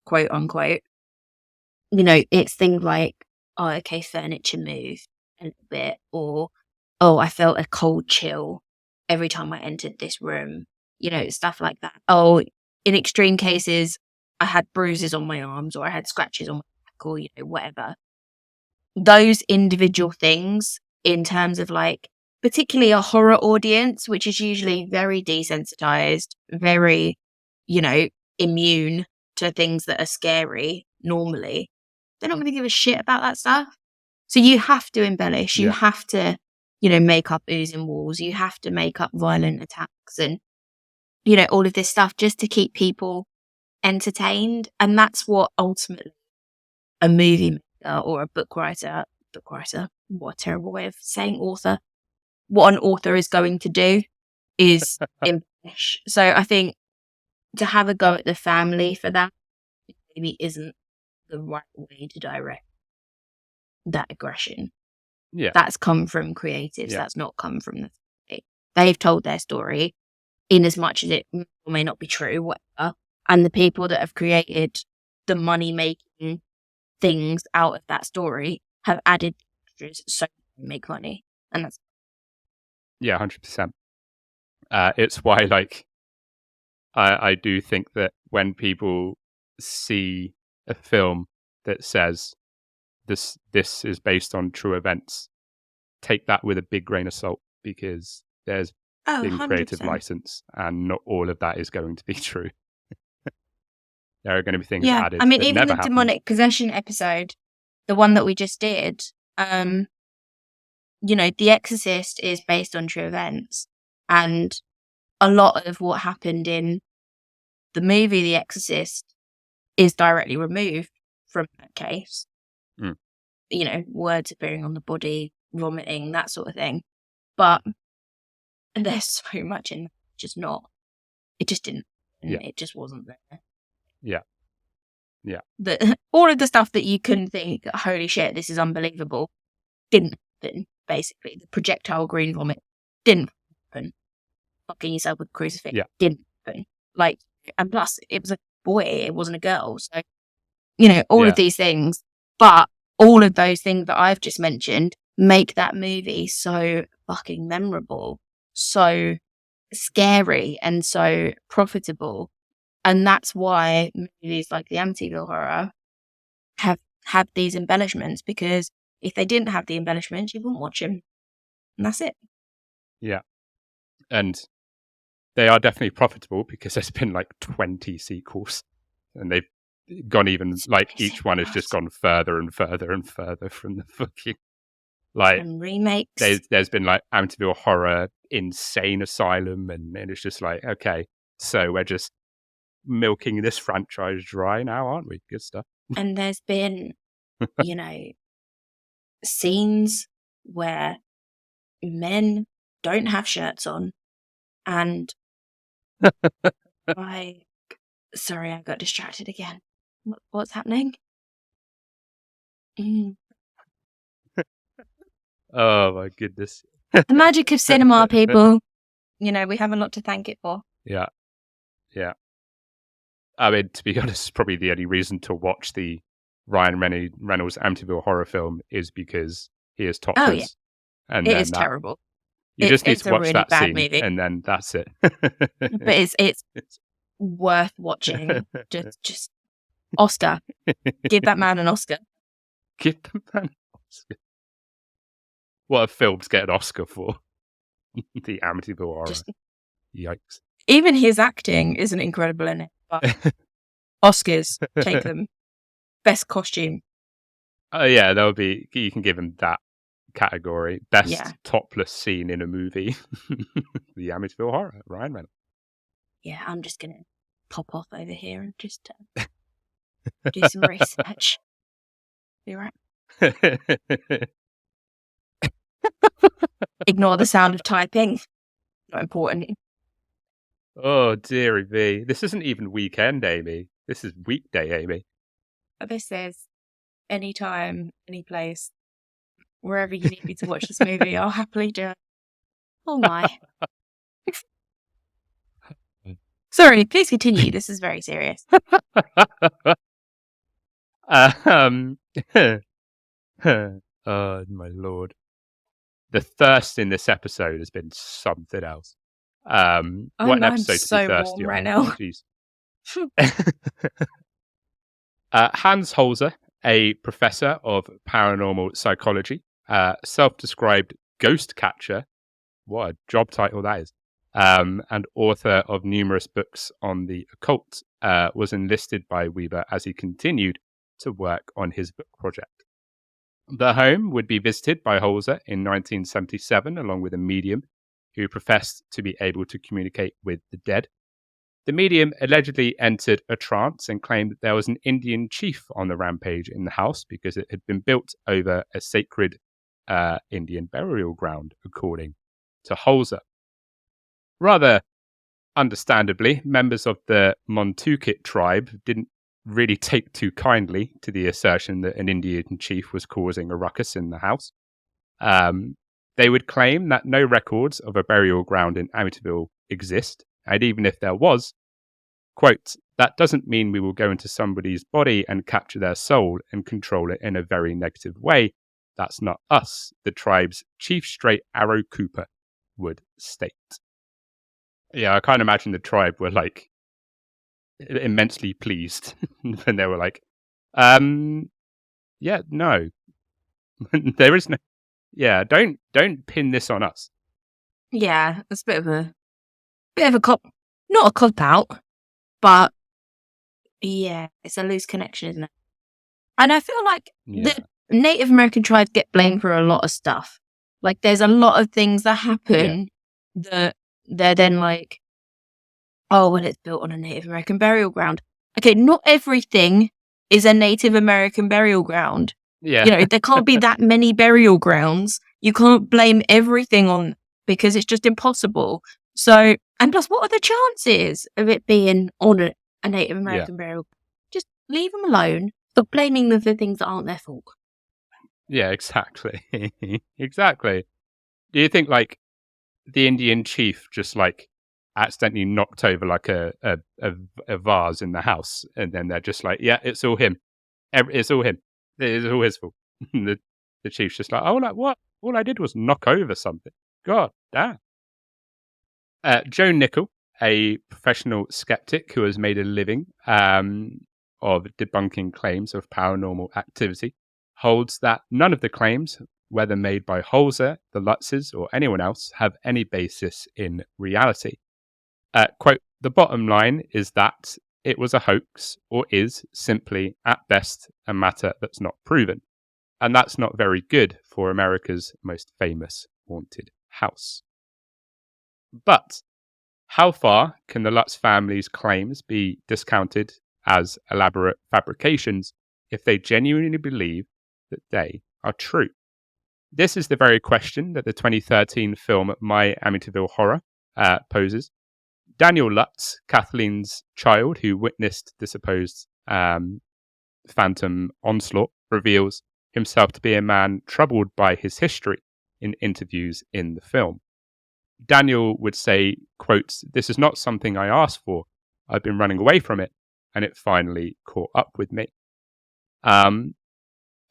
quote unquote, it's things like, oh, okay, furniture moved a little bit, or, oh, I felt a cold chill every time I entered this room, stuff like that. Oh, in extreme cases, I had bruises on my arms, or I had scratches on my back, or, whatever. Those individual things, in terms of like, particularly a horror audience, which is usually very desensitized, very, immune to things that are scary normally, they're not going to give a shit about that stuff. So you have to embellish. You have to, make up oozing walls. You have to make up violent attacks and, all of this stuff just to keep people entertained. And that's what ultimately a movie maker or a book writer, what a terrible way of saying author, what an author is going to do is embellish. So I think to have a go at the family for that maybe isn't the right way to direct that aggression. Yeah. That's come from creatives. That's not come from the family. They've told their story in as much as it may not be true, whatever. And the people that have created the money-making things out of that story have added extras so they can make money. And that's... Yeah, 100%. It's why, like, I do think that when people see a film that says this is based on true events, take that with a big grain of salt, because there's been 100%. creative license, and not all of that is going to be true. There are going to be things added. I mean, that even never the happened. demonic possession episode, the one that we just did, The Exorcist is based on true events, and a lot of what happened in the movie The Exorcist is directly removed from that case. Words appearing on the body, vomiting, that sort of thing. But there's so much in just not. It just didn't. It just wasn't there. Yeah. All of the stuff that you can think, holy shit, this is unbelievable, didn't happen. Basically, the projectile green vomit didn't happen. Fucking yourself with a crucifix didn't happen. Like, and plus, it was a boy, it wasn't a girl. So, all of these things. But all of those things that I've just mentioned make that movie so fucking memorable, so scary, and so profitable. And that's why movies like the Amityville Horror have had these embellishments, because if they didn't have the embellishments, you wouldn't watch them. And that's it. Yeah. And they are definitely profitable, because there's been like 20 sequels, and they've gone even, like, each one has just gone further and further and further from the fucking, like, and remakes. There's been like Amityville Horror Insane Asylum, and it's just like, okay, so we're just milking this franchise dry now, aren't we? Good stuff. And there's been, scenes where men don't have shirts on, and sorry, I got distracted again. What's happening? Oh my goodness. The magic of cinema, people. We have a lot to thank it for. Yeah. I mean, to be honest, probably the only reason to watch the Ryan Reynolds Amityville Horror film is because he is topless. Oh, yeah. And it is terrible. You just need to watch really that scene, movie. and then that's it. But it's worth watching. Just Oscar. Give that man an Oscar. Give the man an Oscar. What have films get an Oscar for? The Amityville Horror. Yikes. Even his acting isn't incredible in it. But Oscars, take them. Best costume. Oh yeah, that would be. You can give him that category. Best topless scene in a movie. The Amityville Horror. Ryan Reynolds. Yeah, I'm just gonna pop off over here and just do some research. You right? Ignore the sound of typing. Not important. Oh, dearie me. This isn't even weekend, Amy. This is weekday, Amy. This is anytime, any place, wherever you need me to watch this movie, I'll happily do it. Oh my. Sorry, please continue. This is very serious. Oh, my lord. The thirst in this episode has been something else. What an I'm episode to so be thirsty warm right on. now. Jeez. Hans Holzer, a professor of paranormal psychology, self-described ghost catcher, what a job title that is, and author of numerous books on the occult, was enlisted by Weber as he continued to work on his book project. The home would be visited by Holzer in 1977, along with a medium who professed to be able to communicate with the dead. The medium allegedly entered a trance and claimed that there was an Indian chief on the rampage in the house because it had been built over a sacred Indian burial ground, according to Holzer. Rather understandably, members of the Montukit tribe didn't really take too kindly to the assertion that an Indian chief was causing a ruckus in the house. They would claim that no records of a burial ground in Amityville exist, and even if there was, quote, that doesn't mean we will go into somebody's body and capture their soul and control it in a very negative way. That's not us, the tribe's chief straight Arrow Cooper would state. Yeah, I can't imagine the tribe were like immensely pleased when they were like, yeah, no, there is no, yeah, don't pin this on us. Yeah, it's a bit of a cop, not a cop out, but yeah, it's a loose connection, isn't it? And I feel like the Native American tribes get blamed for a lot of stuff. Like, there's a lot of things that happen that they're then like, oh, well, it's built on a Native American burial ground. Okay, not everything is a Native American burial ground. Yeah. You know, there can't be that many burial grounds. You can't blame everything on, because it's just impossible. So, and plus, what are the chances of it being on a Native American burial? Just leave them alone. Stop blaming them for things that aren't their fault. Yeah, exactly. Exactly. Do you think like the Indian chief just like accidentally knocked over like a vase in the house, and then they're just like, yeah, it's all him. It's all him. It's all his fault. the chief's just like, oh, like what? All I did was knock over something. God damn. Joe Nickel, a professional skeptic who has made a living of debunking claims of paranormal activity, holds that none of the claims, whether made by Holzer, the Lutzes, or anyone else, have any basis in reality. Quote, the bottom line is that it was a hoax, or is simply, at best, a matter that's not proven. And that's not very good for America's most famous haunted house. But how far can the Lutz family's claims be discounted as elaborate fabrications if they genuinely believe that they are true? This is the very question that the 2013 film My Amityville Horror poses. Daniel Lutz, Kathleen's child who witnessed the supposed phantom onslaught, reveals himself to be a man troubled by his history in interviews in the film. Daniel would say, quote, this is not something I asked for. I've been running away from it, and it finally caught up with me.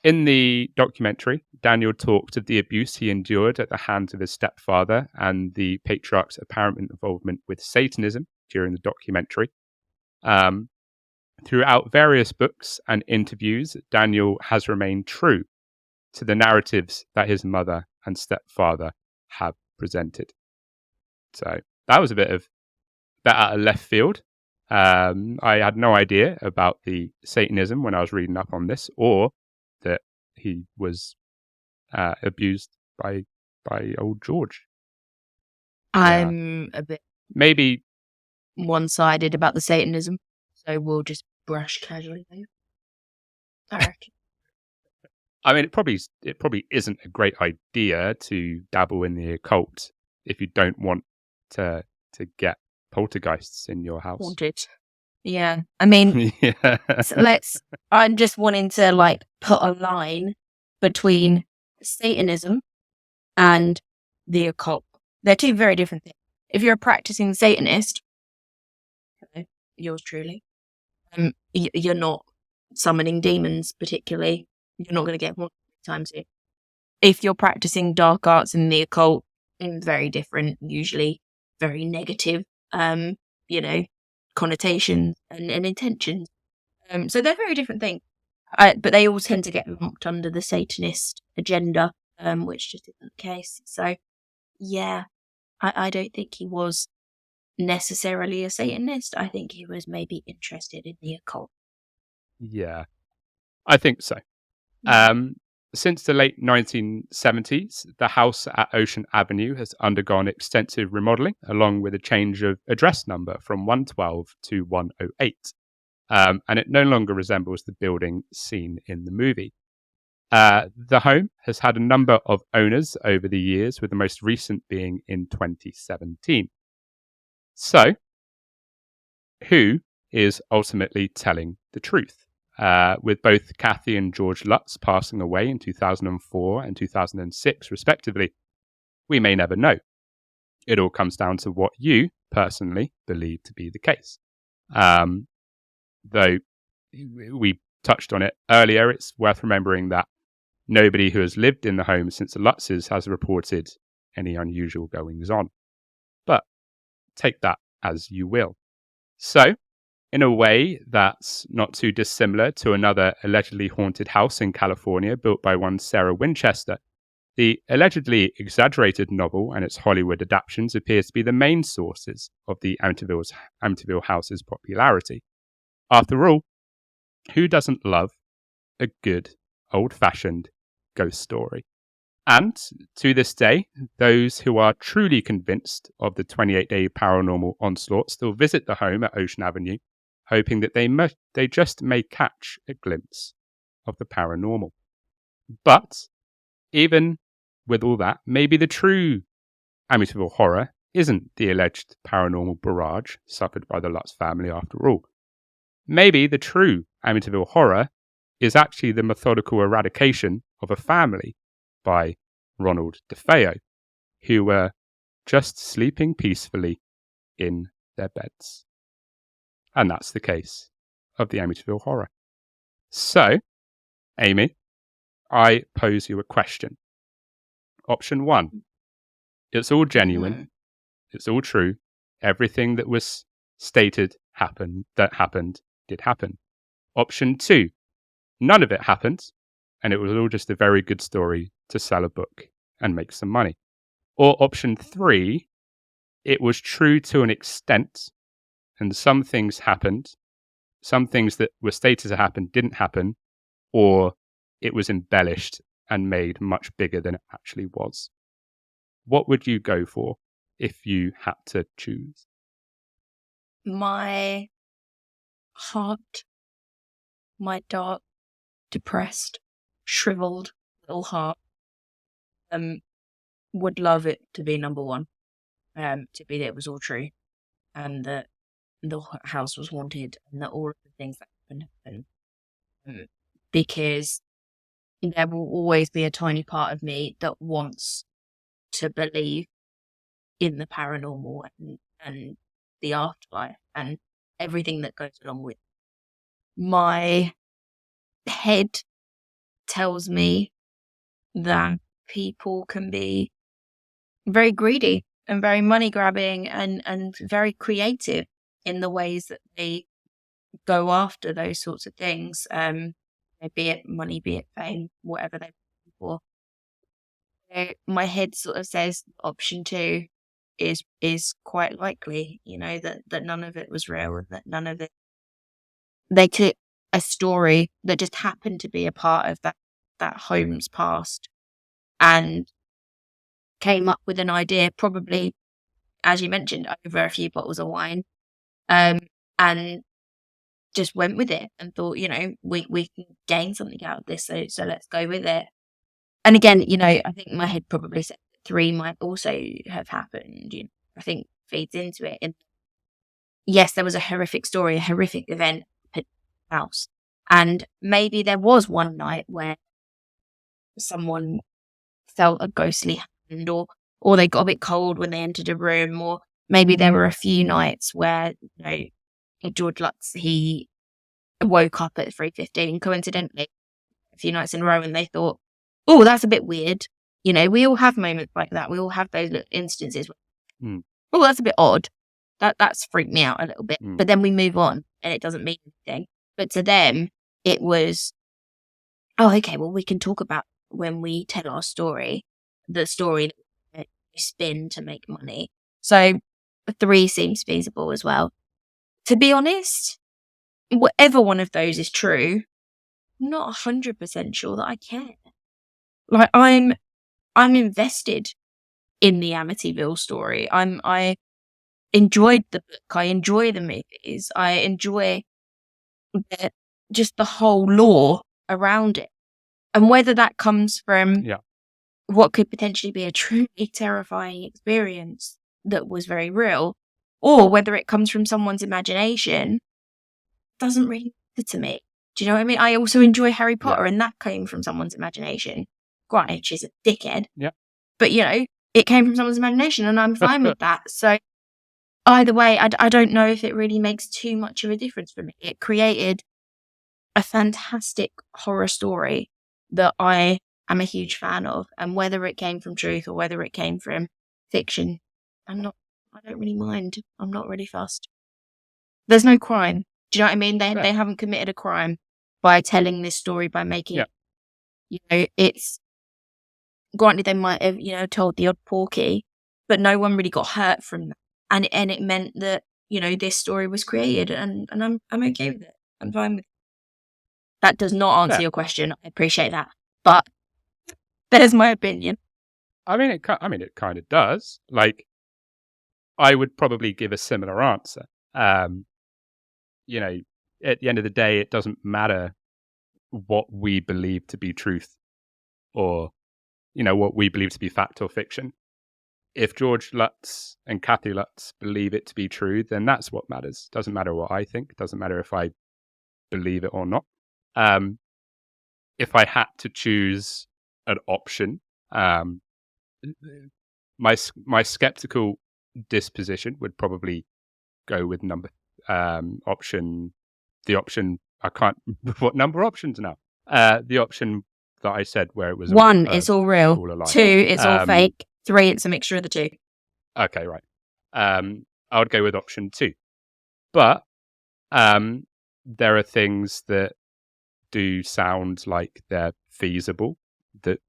In the documentary, Daniel talked of the abuse he endured at the hands of his stepfather and the patriarch's apparent involvement with Satanism during the documentary. Throughout various books and interviews, Daniel has remained true to the narratives that his mother and stepfather have presented. So that was a bit of that out of left field. I had no idea about the Satanism when I was reading up on this, or that he was abused by old George. I'm a bit maybe one-sided about the Satanism, so we'll just brush casually over. I reckon. I mean, it probably isn't a great idea to dabble in the occult if you don't want to get poltergeists in your house? Haunted. Yeah. I mean, Yeah. I'm just wanting to like put a line between Satanism and the occult. They're two very different things. If you're a practicing Satanist, yours truly, you're not summoning demons particularly. You're not going to get haunted anytime soon. If you're practicing dark arts in the occult, very different, usually very negative, connotations and intentions. So they're very different things. But they all tend to get lumped under the Satanist agenda, which just isn't the case. So, yeah, I don't think he was necessarily a Satanist. I think he was maybe interested in the occult. Yeah, I think so. Since the late 1970s, the house at Ocean Avenue has undergone extensive remodeling, along with a change of address number from 112 to 108. And it no longer resembles the building seen in the movie. The home has had a number of owners over the years, with the most recent being in 2017. So, who is ultimately telling the truth? With both Kathy and George Lutz passing away in 2004 and 2006, respectively, we may never know. It all comes down to what you personally believe to be the case. Though we touched on it earlier, it's worth remembering that nobody who has lived in the home since the Lutzes has reported any unusual goings on. But take that as you will. So, in a way that's not too dissimilar to another allegedly haunted house in California built by one Sarah Winchester, the allegedly exaggerated novel and its Hollywood adaptations appears to be the main sources of the Amityville house's popularity. After all, who doesn't love a good, old-fashioned ghost story? And to this day, those who are truly convinced of the 28-day paranormal onslaught still visit the home at Ocean Avenue, hoping that they just may catch a glimpse of the paranormal. But even with all that, maybe the true Amityville Horror isn't the alleged paranormal barrage suffered by the Lutz family after all. Maybe the true Amityville Horror is actually the methodical eradication of a family by Ronold DeFeo, who were just sleeping peacefully in their beds. And that's the case of the Amityville Horror. So, Amy, I pose you a question. Option 1. It's all genuine. It's all true. Everything that was stated did happen. Option 2. None of it happened, and it was all just a very good story to sell a book and make some money. Or option 3, it was true to an extent, and some things happened, some things that were stated to happen didn't happen, or it was embellished and made much bigger than it actually was. What would you go for if you had to choose? My heart, my dark, depressed, shriveled little heart, would love it to be number 1, to be that it was all true, and that the house was haunted, and that all of the things that happened, because there will always be a tiny part of me that wants to believe in the paranormal and the afterlife and everything that goes along with it. My head tells me that people can be very greedy and very money grabbing and very creative in the ways that they go after those sorts of things, be it money, be it fame, whatever they're looking for. So my head sort of says option 2 is quite likely, that none of it was real, and that none of it, they took a story that just happened to be a part of that home's past and came up with an idea, probably, as you mentioned, over a few bottles of wine, and just went with it and thought, we can gain something out of this, so let's go with it. And again, I think my head probably said 3 might also have happened. I think feeds into it. And yes, there was a horrific story, a horrific event at the house. And maybe there was one night where someone felt a ghostly hand, or they got a bit cold when they entered a room, or maybe there were a few nights where, George Lutz, he woke up at 3:15 coincidentally a few nights in a row, and they thought, oh, that's a bit weird. We all have moments like that. We all have those little instances where, oh, that's a bit odd. That's freaked me out a little bit. But then we move on and it doesn't mean anything. But to them, it was, oh, okay, well, we can talk about when we tell our story, the story that we spin to make money. So 3 seems feasible as well. To be honest, whatever one of those is true, I'm not 100% sure that I care. Like, I'm invested in the Amityville story. I enjoyed the book. I enjoy the movies. I enjoy just the whole lore around it. And whether that comes from what could potentially be a truly terrifying experience that was very real, or whether it comes from someone's imagination, doesn't really matter to me. Do you know what I mean? I also enjoy Harry Potter, and that came from someone's imagination. Granted, she's a dickhead. Yeah. But, it came from someone's imagination, and I'm fine with that. So either way, I don't know if it really makes too much of a difference for me. It created a fantastic horror story that I am a huge fan of. And whether it came from truth or whether it came from fiction, I don't really mind. I'm not really fussed. There's no crime. Do you know what I mean? They haven't committed a crime by telling this story, by making it, it's, granted they might have, told the odd porky, but no one really got hurt from that. And it meant that, this story was created, and I'm okay with it. I'm fine with it. That does not answer your question. I appreciate that. But there's my opinion. I mean, it kind of does. Like, I would probably give a similar answer. At the end of the day, it doesn't matter what we believe to be truth or, what we believe to be fact or fiction. If George Lutz and Kathy Lutz believe it to be true, then that's what matters. Doesn't matter what I think. Doesn't matter if I believe it or not. If I had to choose an option, my skeptical disposition would probably go with option. The option I can't. What number options now? The option that I said where it was 1, it's all real. 2, it's all fake. 3, it's a mixture of the 2. Okay, right. I would go with option 2, but there are things that do sound like they're feasible that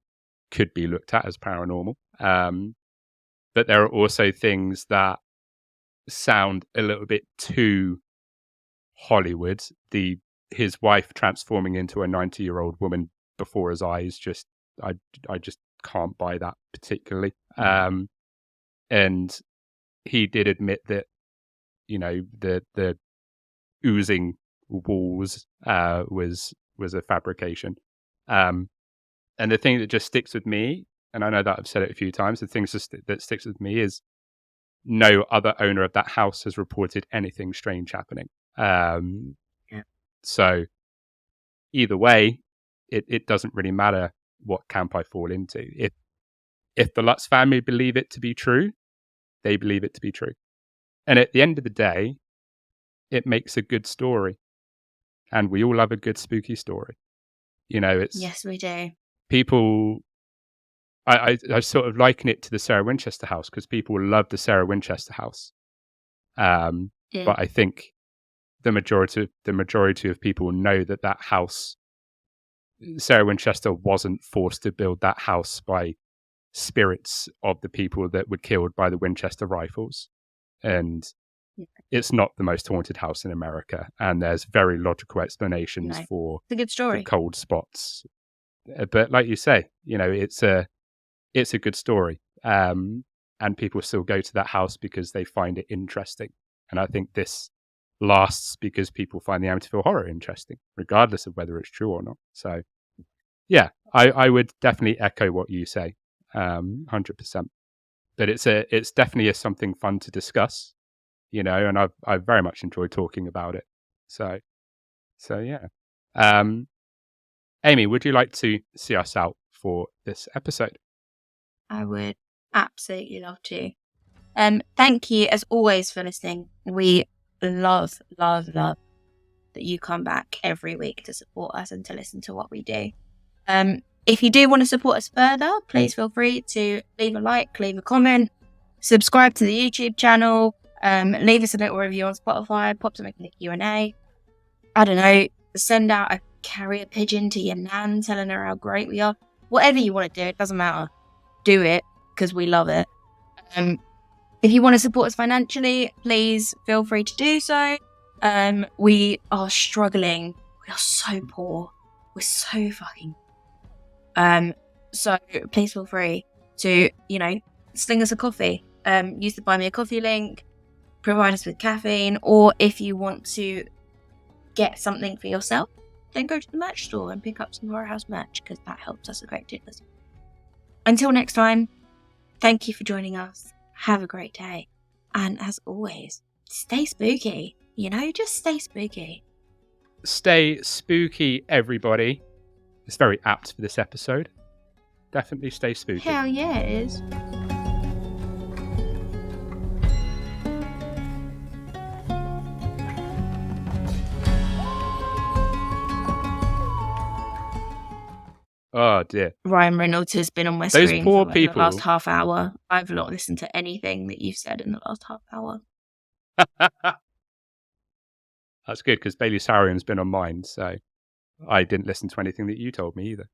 could be looked at as paranormal. But there are also things that sound a little bit too Hollywood. His wife transforming into a 90-year-old woman before his eyes, I just can't buy that particularly. And he did admit that, the oozing walls was a fabrication. And the thing that just sticks with me, and I know that I've said it a few times, the thing that sticks with me is no other owner of that house has reported anything strange happening. So either way, it doesn't really matter what camp I fall into. If the Lutz family believe it to be true, they believe it to be true. And at the end of the day, it makes a good story. And we all love a good spooky story. Yes, we do. People, I sort of liken it to the Sarah Winchester house because people love the Sarah Winchester house. But I think the majority of people know that house, Sarah Winchester wasn't forced to build that house by spirits of the people that were killed by the Winchester rifles. And it's not the most haunted house in America. And there's very logical explanations for it's a good story. The cold spots. But like you say, it's a good story. And people still go to that house because they find it interesting. And I think this lasts because people find the Amityville Horror interesting, regardless of whether it's true or not. So, yeah, I would definitely echo what you say, 100%. But it's definitely something fun to discuss. and I've very much enjoyed talking about it. So yeah. Amy, would you like to see us out for this episode? I would absolutely love to. Thank you as always for listening. We love that you come back every week to support us and to listen to what we do. If you do want to support us further, please feel free to leave a like, leave a comment, subscribe to the YouTube channel, leave us a little review on Spotify, pop something in the Q&A. I don't know, send out a carrier pigeon to your nan telling her how great we are. Whatever you want to do, it doesn't matter. Do it, because we love it. If you want to support us financially, please feel free to do so. We are struggling. We are so poor. We're so fucking. So please feel free to, sling us a coffee. Use the Buy Me a Coffee link. Provide us with caffeine. Or if you want to get something for yourself, then go to the merch store and pick up some Horror House merch, because that helps us a great deal. Until next time, thank you for joining us. Have a great day. And as always, stay spooky. Just stay spooky. Stay spooky, everybody. It's very apt for this episode. Definitely stay spooky. Hell yeah, it is. Oh dear. Ryan Reynolds has been on my Those screen poor for people. the last half hour. I've not listened to anything that you've said in the last half hour. That's good, because Bailey Sarion's been on mine, so I didn't listen to anything that you told me either.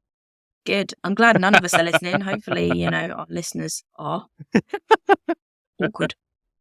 Good. I'm glad none of us are listening. Hopefully, our listeners are. Awkward.